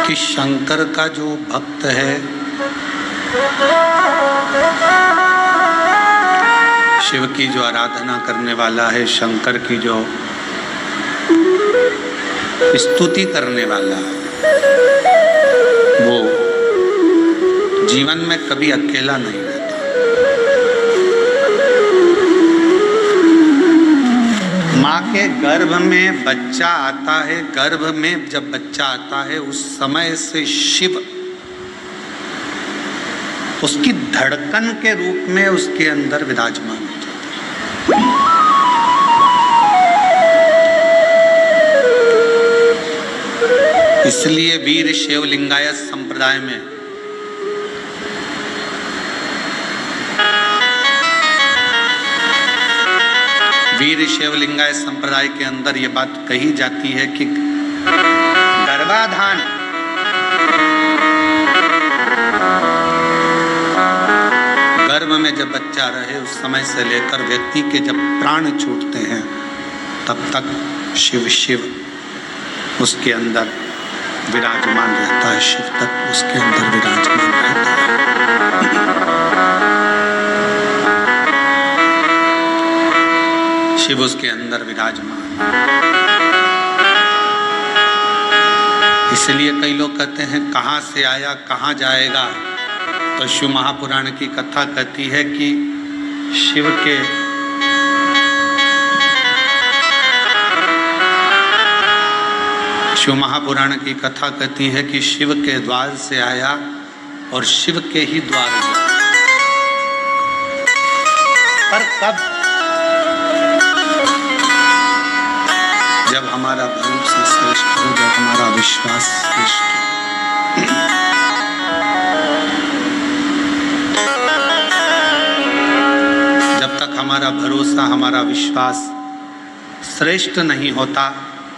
A: कि शंकर का जो भक्त है, शिव की जो आराधना करने वाला है, शंकर की जो स्तुति करने वाला है, वो जीवन में कभी अकेला नहीं रहता। माँ के गर्भ में बच्चा आता है, गर्भ में जब बच्चा आता है उस समय से शिव उसकी धड़कन के रूप में उसके अंदर विराजमान हो जाता है। इसलिए वीर शैव लिंगायत संप्रदाय में वीर शैव लिंगायत संप्रदाय के अंदर ये बात कही जाती है कि गर्भाधान गर्भ में जब बच्चा रहे उस समय से लेकर व्यक्ति के जब प्राण छूटते हैं तब तक शिव शिव उसके अंदर विराजमान रहता है, शिव तक उसके अंदर विराजमान रहता है। शिव उसके अंदर विराजमान। इसलिए कई लोग कहते हैं कहाँ से आया कहाँ जाएगा, तो शिव महापुराण की कथा कहती है कि शिव के शिव महापुराण की कथा कहती है कि शिव के द्वार से आया और शिव के ही द्वार गया। पर कब? जब हमारा भरोसा श्रेष्ठ हो, जब हमारा विश्वास श्रेष्ठ हो। जब तक हमारा भरोसा हमारा विश्वास श्रेष्ठ नहीं होता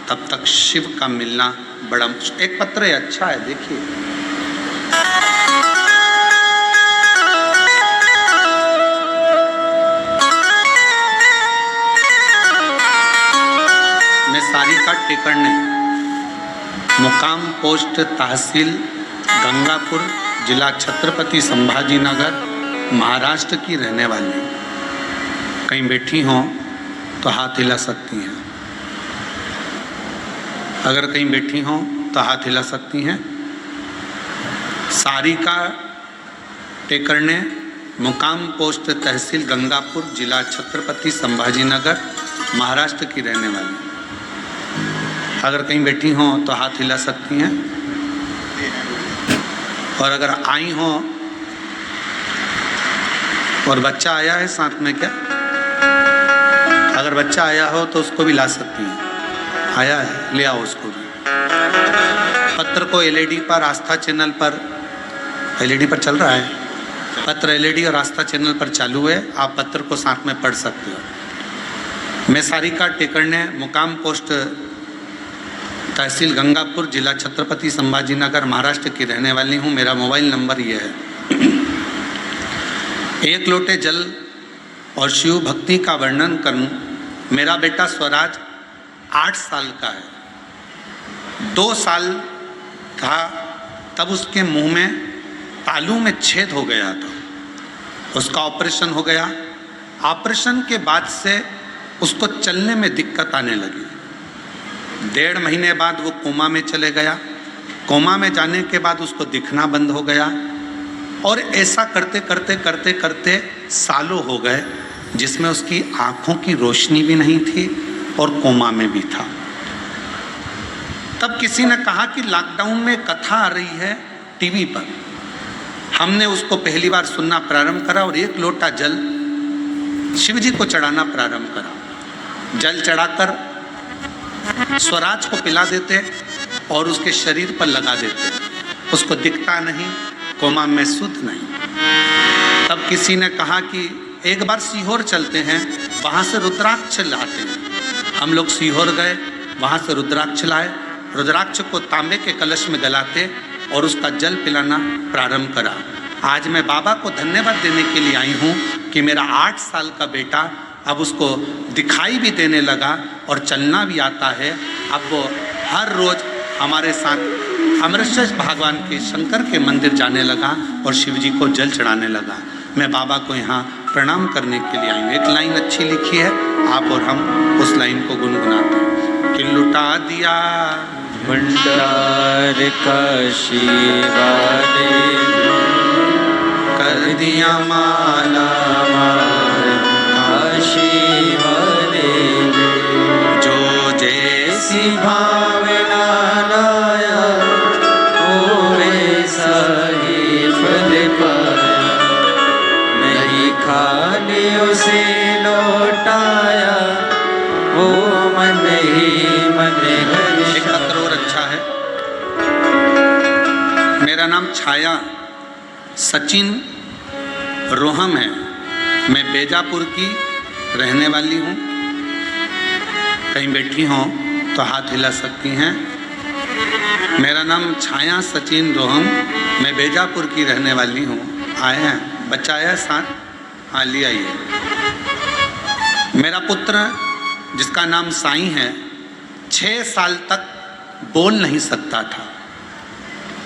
A: तब तक शिव का मिलना बड़ा मुश्किल। एक पत्र है, अच्छा है, देखिए। मैं सारिका टेकरने, मुकाम पोस्ट तहसील गंगापुर, जिला छत्रपति संभाजी नगर, महाराष्ट्र की रहने वाली। कहीं बैठी हों तो हाथ हिला सकती हैं। अगर कहीं बैठी हों तो हाथ हिला सकती हैं। सारिका टेकरने, मुकाम पोस्ट तहसील गंगापुर, जिला छत्रपति संभाजी नगर, महाराष्ट्र की रहने वाली। अगर कहीं बैठी हों तो हाथ हिला सकती हैं। और अगर आई हो और बच्चा आया है साथ में क्या, अगर बच्चा आया हो तो उसको भी ला सकती हैं। आया है, ले आओ उसको भी। पत्र को एलईडी पर, आस्था चैनल पर, एलईडी पर चल रहा है पत्र, एलईडी और आस्था चैनल पर चालू है। आप पत्र को साथ में पढ़ सकते हो। मैं सारिका टेकरने, मुकाम पोस्ट तहसील गंगापुर, जिला छत्रपति संभाजीनगर, महाराष्ट्र की रहने वाली हूँ। मेरा मोबाइल नंबर ये है। एक लोटे जल और शिव भक्ति का वर्णन करूं। मेरा बेटा स्वराज 8 साल का है। 2 साल था तब उसके मुंह में तालू में छेद हो गया था। उसका ऑपरेशन हो गया। ऑपरेशन के बाद से उसको चलने में दिक्कत आने लगी। 1.5 महीने बाद वो कोमा में चले गया। कोमा में जाने के बाद उसको दिखना बंद हो गया और ऐसा करते करते करते करते सालों हो गए, जिसमें उसकी आंखों की रोशनी भी नहीं थी और कोमा में भी था। तब किसी ने कहा कि लॉकडाउन में कथा आ रही है टीवी पर। हमने उसको पहली बार सुनना प्रारंभ करा और 1 लोटा जल शिव जी को चढ़ाना प्रारंभ करा। जल चढ़ाकर स्वराज को पिला देते और उसके शरीर पर लगा देते। उसको दिखता नहीं, कोमा में शुद्ध नहीं। तब किसी ने कहा कि एक बार सीहोर चलते हैं, वहाँ से रुद्राक्ष लाते हैं। हम लोग सीहोर गए, वहाँ से रुद्राक्ष लाए। रुद्राक्ष को तांबे के कलश में गलाते और उसका जल पिलाना प्रारंभ करा। आज मैं बाबा को धन्यवाद देने के लिए आई हूँ कि मेरा 8 साल का बेटा अब उसको दिखाई भी देने लगा और चलना भी आता है। अब वो हर रोज़ हमारे साथ अमृतसर भगवान के शंकर के मंदिर जाने लगा और शिव जी को जल चढ़ाने लगा। मैं बाबा को यहाँ प्रणाम करने के लिए आई हूँ। एक लाइन अच्छी लिखी है, आप और हम उस लाइन को गुनगुनाते हैं कि लुटा दिया
E: भंडार का शिवाने,
A: कर दिया माला
E: मार शिवाने,
A: जो जैसी
E: भावना लाया वो वैसा ही फल पाया, नहीं खाली उसे लौटाया वो मन ही मन हर्ष।
A: एक पत्र और अच्छा है। मेरा नाम छाया सचिन रोहम है। मैं बेजापुर की रहने वाली हूँ। कहीं बैठी हों तो हाथ हिला सकती हैं। मेरा नाम छाया सचिन रोहम, मैं बेजापुर की रहने वाली हूँ। आए हैं, बच्चा आया साथ? हाँ, ले आइए। मेरा पुत्र जिसका नाम साईं है 6 साल तक बोल नहीं सकता था।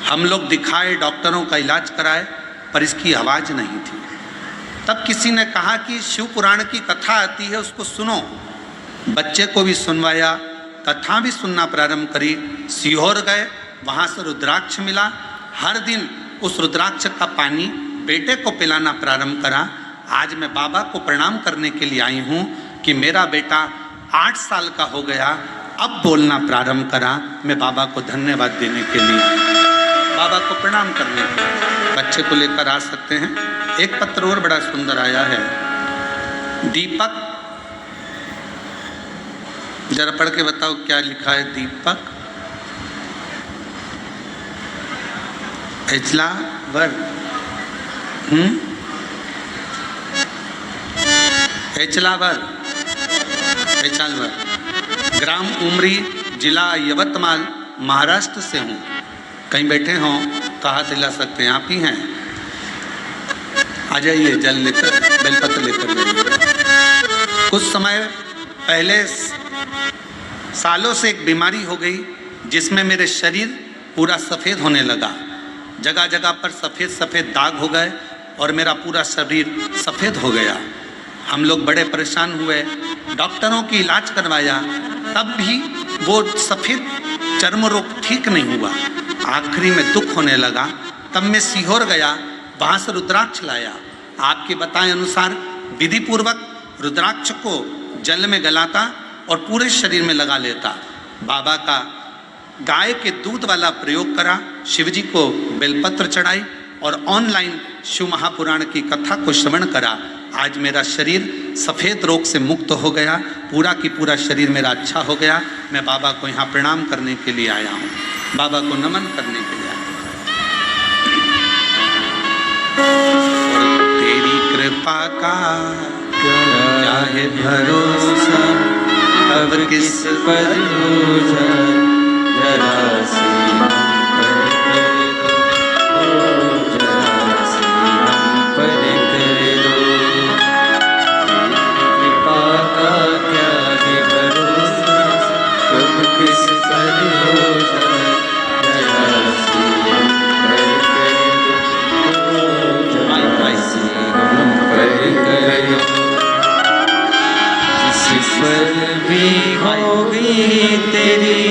A: हम लोग दिखाए, डॉक्टरों का इलाज कराए, पर इसकी आवाज़ नहीं थी। तब किसी ने कहा कि शिव पुराण की कथा आती है, उसको सुनो। बच्चे को भी सुनवाया, कथा भी सुनना प्रारंभ करी। सीहोर गए, वहाँ से रुद्राक्ष मिला। हर दिन उस रुद्राक्ष का पानी बेटे को पिलाना प्रारंभ करा। आज मैं बाबा को प्रणाम करने के लिए आई हूँ कि मेरा बेटा 8 साल का हो गया, अब बोलना प्रारंभ करा। मैं बाबा को धन्यवाद देने के लिए, बाबा को प्रणाम करने के लिए बच्चे को लेकर आ सकते हैं। एक पत्र और बड़ा सुंदर आया है। दीपक, जरा पढ़ के बताओ क्या लिखा है। दीपक एचलावर, एचलावर, ग्राम उमरी, जिला यवतमाल, महाराष्ट्र से हूँ। कहीं बैठे हों तो हाथ हिला सकते हैं, आप ही हैं। आ जाइए, जल लेकर, बेलपत्र लेकर जाइए। कुछ समय पहले सालों से एक बीमारी हो गई जिसमें मेरे शरीर पूरा सफ़ेद होने लगा। जगह जगह पर सफ़ेद सफ़ेद दाग हो गए और मेरा पूरा शरीर सफ़ेद हो गया। हम लोग बड़े परेशान हुए, डॉक्टरों की इलाज करवाया, तब भी वो सफ़ेद चर्म रोग ठीक नहीं हुआ। आखिरी में दुख होने लगा। तब मैं सीहोर गया, वहाँ से रुद्राक्ष लाया। आपके बताए अनुसार विधि पूर्वक रुद्राक्ष को जल में गलाता और पूरे शरीर में लगा लेता। बाबा का गाय के दूध वाला प्रयोग करा, शिव जी को बेलपत्र चढ़ाई और ऑनलाइन शिव महापुराण की कथा को श्रवण करा। आज मेरा शरीर सफ़ेद रोग से मुक्त हो गया, पूरा की पूरा शरीर मेरा अच्छा हो गया। मैं बाबा को यहाँ प्रणाम करने के लिए आया हूँ, बाबा को नमन करने के लिए आया हूँ। और तेरी कृपा का क्या है भरोसा,
E: अब किस पर भरोसा, जरा सी हम पर कर दो, कृपा का क्या है भरोसा, अब किस पर भरोसा, जरा सी हम पर कर दो, जिस पर भी होगी तेरी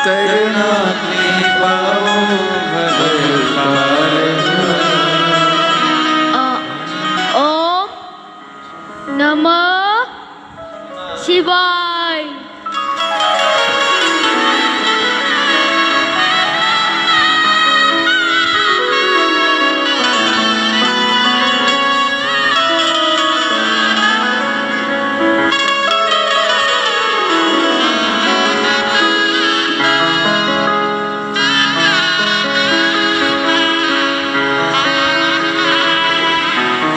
E: करुणा के पाओ भगवान।
F: ओम नमः शिवाय।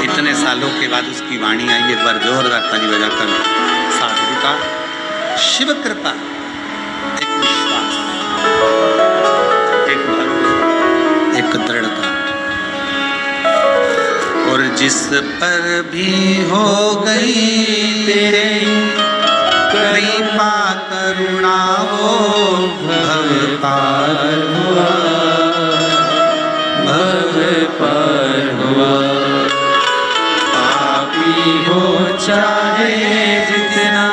A: इतने सालों के बाद उसकी वाणी आई, एक बार जोरदार ताली बजाकर साधु का शिव कृपा, एक विश्वास, एक भरोसा, एक दृढ़ता। और जिस पर भी हो गई तेरे कृपा करुणा वो भव पार हुआ,
E: भव पार हुआ। हो चाहे जितना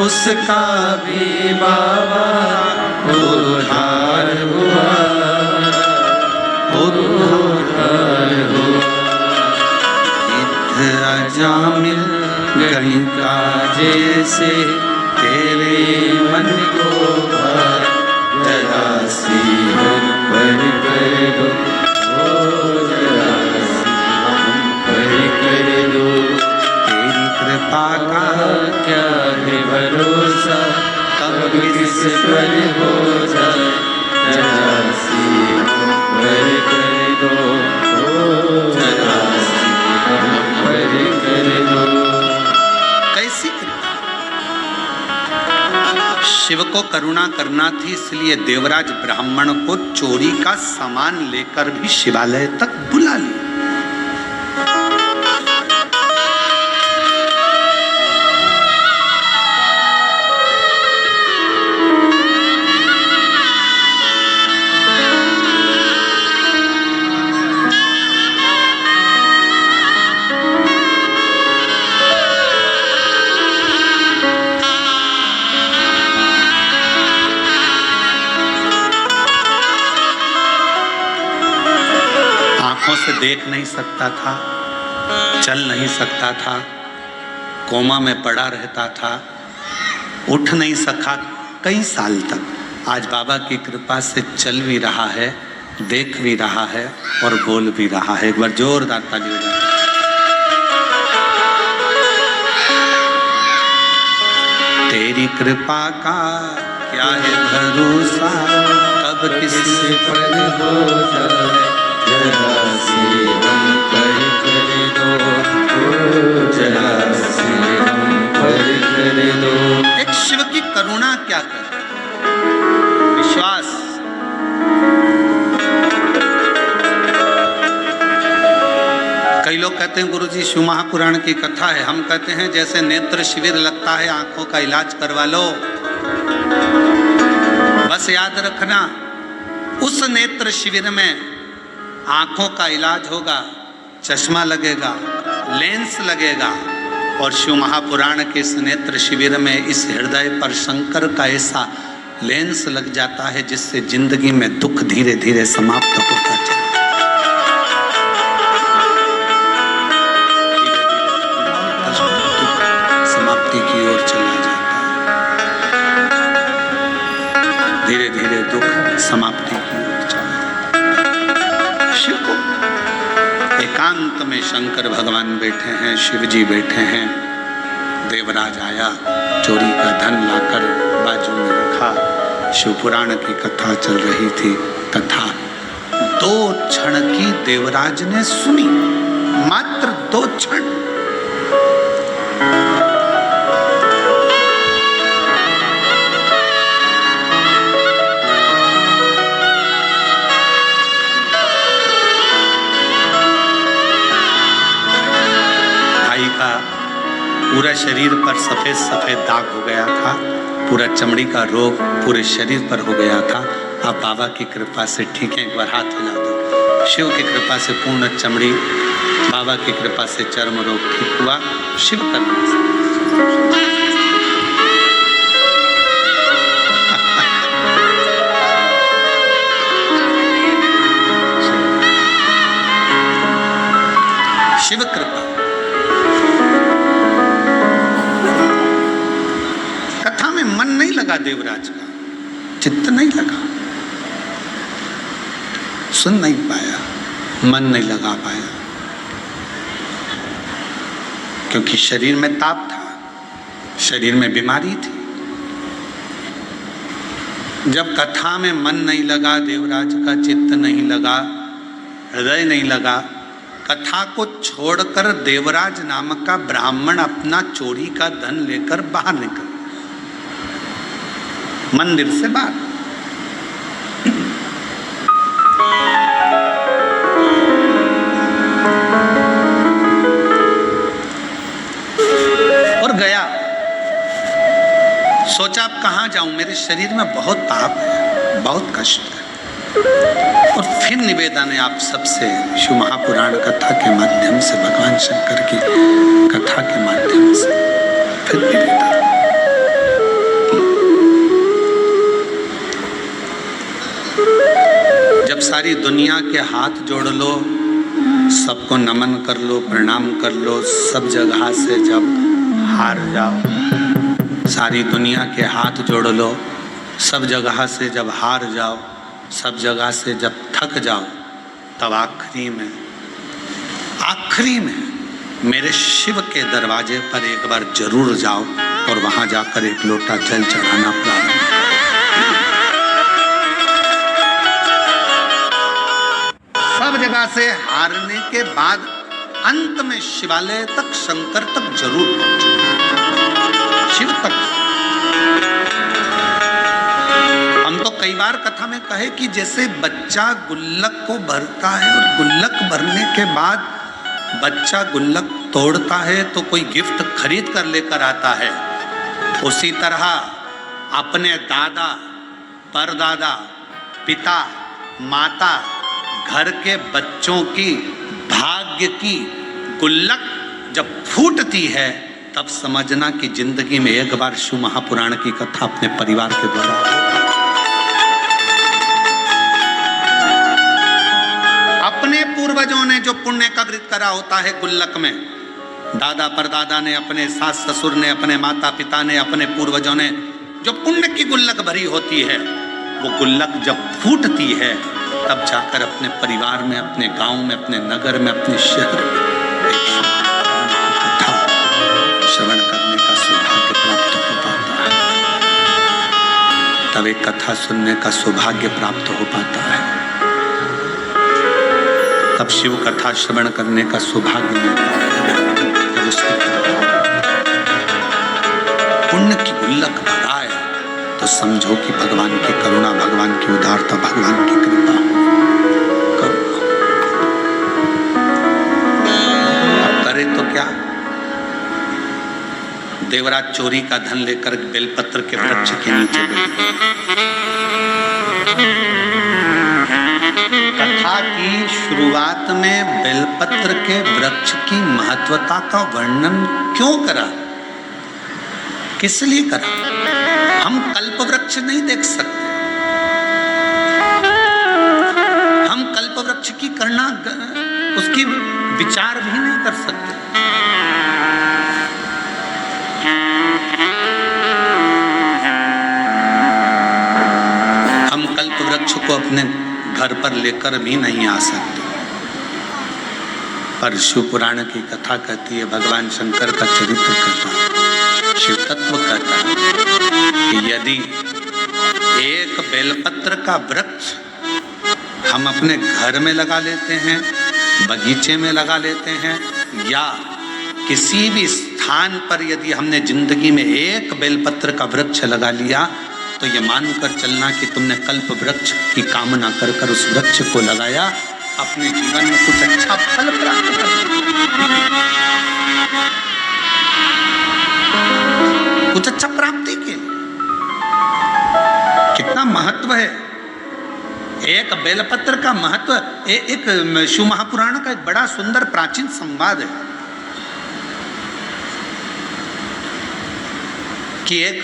E: उसका भी बाबा उद्धार हुआ, उद्धार हुआ।
A: अजामिल गणिका
E: जैसे तेरे मन को भार, जरा सी हम पर कर दो, ओ जरा सी हम पर कर दो।
A: तेरी कृपा का
E: क्या है भरोसा, कब किस पर हो जाए, जरा सी हम पर कर दो, ओ जरा सी हम पर कर दो।
A: कैसी कृपा? शिव को करुणा करना थी, इसलिए देवराज ब्राह्मण को चोरी का सामान लेकर भी शिवालय तक बुला लिया। आंखों से देख नहीं सकता था, चल नहीं सकता था, कोमा में पड़ा रहता था, उठ नहीं सका कई साल तक। आज बाबा की कृपा से चल भी रहा है, देख भी रहा है और बोल भी रहा है। एक बार जोरदार ताली बजाएं। तेरी कृपा का क्या है भरोसा, कब किसी
E: पर हो जाए, जरा सी हम पर कर दो, ओ जरा सी हम पर कर दो।
A: एक शिव की करुणा क्या कर, विश्वास। कई लोग कहते हैं गुरुजी शिव महापुराण की कथा है, हम कहते हैं जैसे नेत्र शिविर लगता है, आंखों का इलाज करवा लो। बस याद रखना, उस नेत्र शिविर में आंखों का इलाज होगा, चश्मा लगेगा, लेंस लगेगा, और शिव महापुराण के इस नेत्र शिविर में इस हृदय पर शंकर का ऐसा लेंस लग जाता है जिससे जिंदगी में दुख धीरे धीरे समाप्त होता चला। समाप्ति की ओर चला जाता है, धीरे एकांत में शंकर भगवान बैठे हैं, शिव जी बैठे हैं। देवराज आया, चोरी का धन लाकर बाजू में रखा। शिव पुराण की कथा चल रही थी। कथा 2 क्षण की देवराज ने सुनी, मात्र 2 क्षण। भाई का पूरा शरीर पर सफेद सफेद दाग हो गया था, पूरा चमड़ी का रोग पूरे शरीर पर हो गया था। अब बाबा की कृपा से ठीक है, एक बार हाथ हिला दो। शिव की कृपा से पूर्ण चमड़ी, बाबा की कृपा से चर्म रोग ठीक हुआ। शिव करना से शिव कृपा। कथा में मन नहीं लगा देवराज का, चित्त नहीं लगा, सुन नहीं पाया, मन नहीं लगा पाया, क्योंकि शरीर में ताप था, शरीर में बीमारी थी। जब कथा में मन नहीं लगा, देवराज का चित्त नहीं लगा, हृदय नहीं लगा, कथा को छोड़कर देवराज नामक का ब्राह्मण अपना चोरी का धन लेकर बाहर निकल, मंदिर से बाहर। और गया, सोचा अब कहाँ जाऊं, मेरे शरीर में बहुत ताप है, बहुत कष्ट है। और फिर निवेदन है आप सबसे, शिव महापुराण कथा के माध्यम से, भगवान शंकर की कथा के माध्यम से फिर निवेदन। जब सारी दुनिया के हाथ जोड़ लो, सबको नमन कर लो, प्रणाम कर लो, सब जगह से जब हार जाओ, सारी दुनिया के हाथ जोड़ लो, सब जगह से जब हार जाओ, सब जगह से जब थक जाओ, तब आखिरी में मेरे शिव के दरवाजे पर एक बार जरूर जाओ और वहां जाकर एक लोटा जल चढ़ाना प्रारंभ। सब जगह से हारने के बाद अंत में शिवालय तक, शंकर तक जरूर पहुंचो, शिव तक। हम तो कई बार कथा में कहे कि जैसे बच्चा गुल्लक को भरता है और गुल्लक भरने के बाद बच्चा गुल्लक तोड़ता है तो कोई गिफ्ट खरीद कर लेकर आता है, उसी तरह अपने दादा, परदादा, पिता, माता, घर के बच्चों की भाग्य की गुल्लक जब फूटती है, तब समझना कि जिंदगी में एक बार शिव महापुराण की कथा अपने परिवार के द्वारा। अपने पूर्वजों ने जो पुण्य का कृत करा होता है गुल्लक में, दादा परदादा ने, अपने सास ससुर ने, अपने माता पिता ने, अपने पूर्वजों ने जो पुण्य की गुल्लक भरी होती है, वो गुल्लक जब फूटती है, तब जाकर अपने परिवार में, अपने गांव में, अपने नगर में, अपने शहर में एक कथा श्रवण करने का सौभाग्य प्राप्त हो पाता है। तब एक कथा सुनने का सौभाग्य प्राप्त हो पाता है, तब शिव कथा श्रवण करने का सौभाग्य मिलता है। जब उसकी पुण्य की गुल्लक भराए तो समझो कि भगवान की करुणा, भगवान की उदारता, भगवान की कृपा। अब करे तो क्या? देवराज चोरी का धन लेकर बेलपत्र के वृक्ष के नीचे बैठे। कथा की शुरुआत में बेलपत्र के वृक्ष की महत्वता का वर्णन क्यों करा, किस लिए करा? हम कल्प वृक्ष नहीं देख सकते, हम कल्प वृक्ष की करना, उसकी विचार भी नहीं कर सकते। हम कल्प वृक्ष को अपने घर पर लेकर भी नहीं आ सकते। पर शिव पुराण की कथा कहती है, भगवान शंकर का चरित्र कहता है, शिव तत्व कहता है कि यदि एक बेलपत्र का वृक्ष हम अपने घर में लगा लेते हैं, बगीचे में लगा लेते हैं, या किसी भी स्थान पर यदि हमने जिंदगी में एक बेलपत्र का वृक्ष लगा लिया, तो ये मानकर चलना कि तुमने कल्प वृक्ष की कामना कर कर उस वृक्ष को लगाया, अपने जीवन में कुछ अच्छा फल प्राप्त कर, कुछ अच्छा प्राप्ति के लिए। कितना महत्व है एक बेलपत्र का महत्व। एक शिव महापुराण का एक बड़ा सुंदर प्राचीन संवाद है कि एक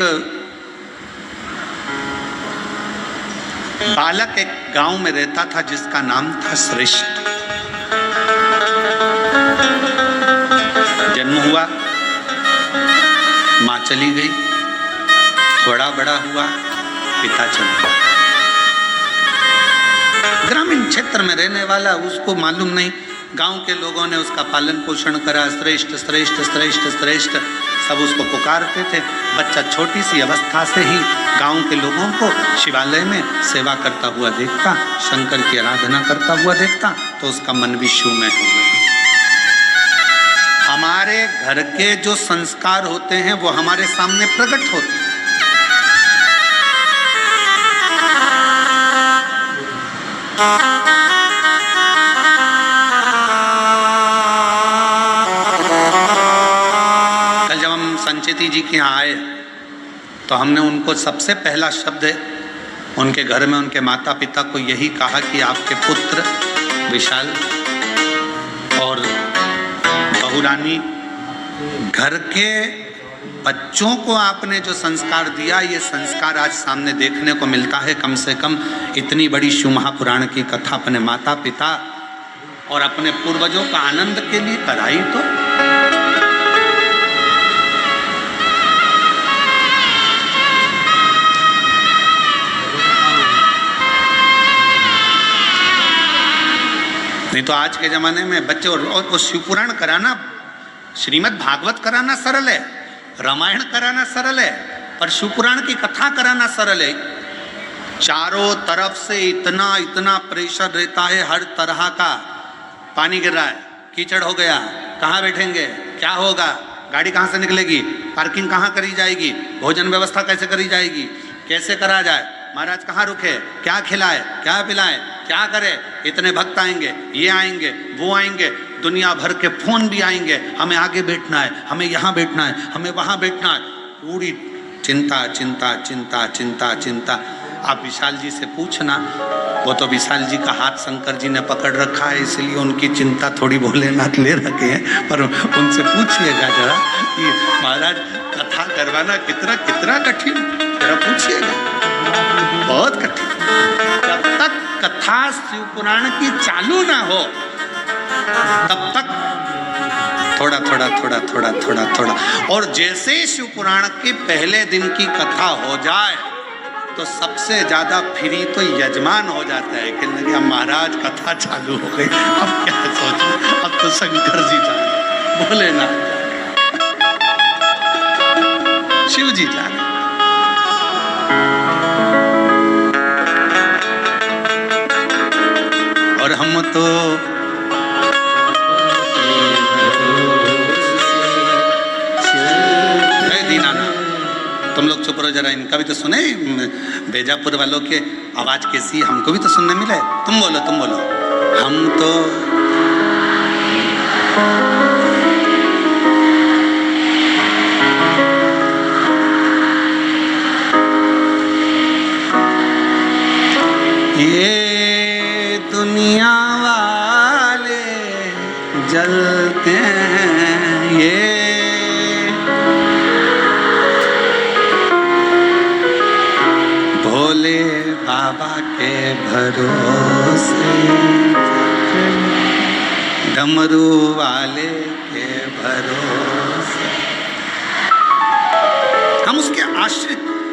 A: बालक एक गांव में रहता था जिसका नाम था श्रेष्ठ। जन्म हुआ, मां चली गई, थोड़ा बड़ा हुआ, पिता चला गया। ग्रामीण क्षेत्र में रहने वाला, उसको मालूम नहीं, गांव के लोगों ने उसका पालन पोषण करा, श्रेष्ठ श्रेष्ठ श्रेष्ठ श्रेष्ठ सब उसको पुकारते थे। बच्चा छोटी सी अवस्था से ही गांव के लोगों को शिवालय में सेवा करता हुआ देखता, शंकर की आराधना करता हुआ देखता, तो उसका मन भी शिवमय हो गया। हमारे घर के जो संस्कार होते हैं वो हमारे सामने प्रकट होते हैं। कल जब हम संचिति जी के यहाँ आए तो हमने उनको सबसे पहला शब्द उनके घर में उनके माता पिता को यही कहा कि आपके पुत्र विशाल और बहुरानी, घर के बच्चों को आपने जो संस्कार दिया, ये संस्कार आज सामने देखने को मिलता है। कम से कम इतनी बड़ी शिव महापुराण की कथा अपने माता पिता और अपने पूर्वजों का आनंद के लिए कराई तो नहीं तो आज के जमाने में बच्चे और शिव पुराण कराना, श्रीमद् भागवत कराना सरल है, रामायण कराना सरल है, पर शिव पुराण की कथा कराना सरल है। चारों तरफ से इतना इतना प्रेशर रहता है, हर तरह का। पानी गिर रहा है, कीचड़ हो गया, कहाँ बैठेंगे, क्या होगा, गाड़ी कहाँ से निकलेगी, पार्किंग कहाँ करी जाएगी, भोजन व्यवस्था कैसे करी जाएगी, कैसे करा जाए, महाराज कहाँ रुके, क्या खिलाए, क्या पिलाए, क्या करे, इतने भक्त आएंगे, ये आएंगे, वो आएंगे, दुनिया भर के फोन भी आएंगे, हमें आगे बैठना है, हमें यहाँ बैठना है, हमें वहाँ बैठना है, पूरी चिंता चिंता चिंता चिंता चिंता। आप विशाल जी से पूछना, वो तो विशाल जी का हाथ शंकर जी ने पकड़ रखा है, इसलिए उनकी चिंता थोड़ी भोलेनाथ ले रखे हैं, पर उनसे पूछिएगा जरा कि महाराज कथा करवाना कितना कितना कठिन, जरा पूछिएगा, बहुत कठिन। जब तक कथा शिव पुराण की चालू ना हो तब तक थोड़ा थोड़ा थोड़ा थोड़ा थोड़ा थोड़ा, और जैसे ही शिव पुराण के पहले दिन की कथा हो जाए तो सबसे ज्यादा फ्री तो यजमान हो जाता है कि लगे महाराज कथा चालू हो गई, अब क्या सोचो, अब तो शंकर जी जाने, भोलेनाथ जाने, शिव जी जाने। और हम तो तुम लोग चुप रहो जरा, इनका भी तो सुने, बेजापुर वालों के आवाज कैसी, हमको भी तो सुनने मिले। तुम बोलो तुम बोलो। हम तो ये दुनिया वाले जलते हैं, ये भोले बाबा के भरोसे, डमरू वाले के भरोसे, हम उसके आश्रित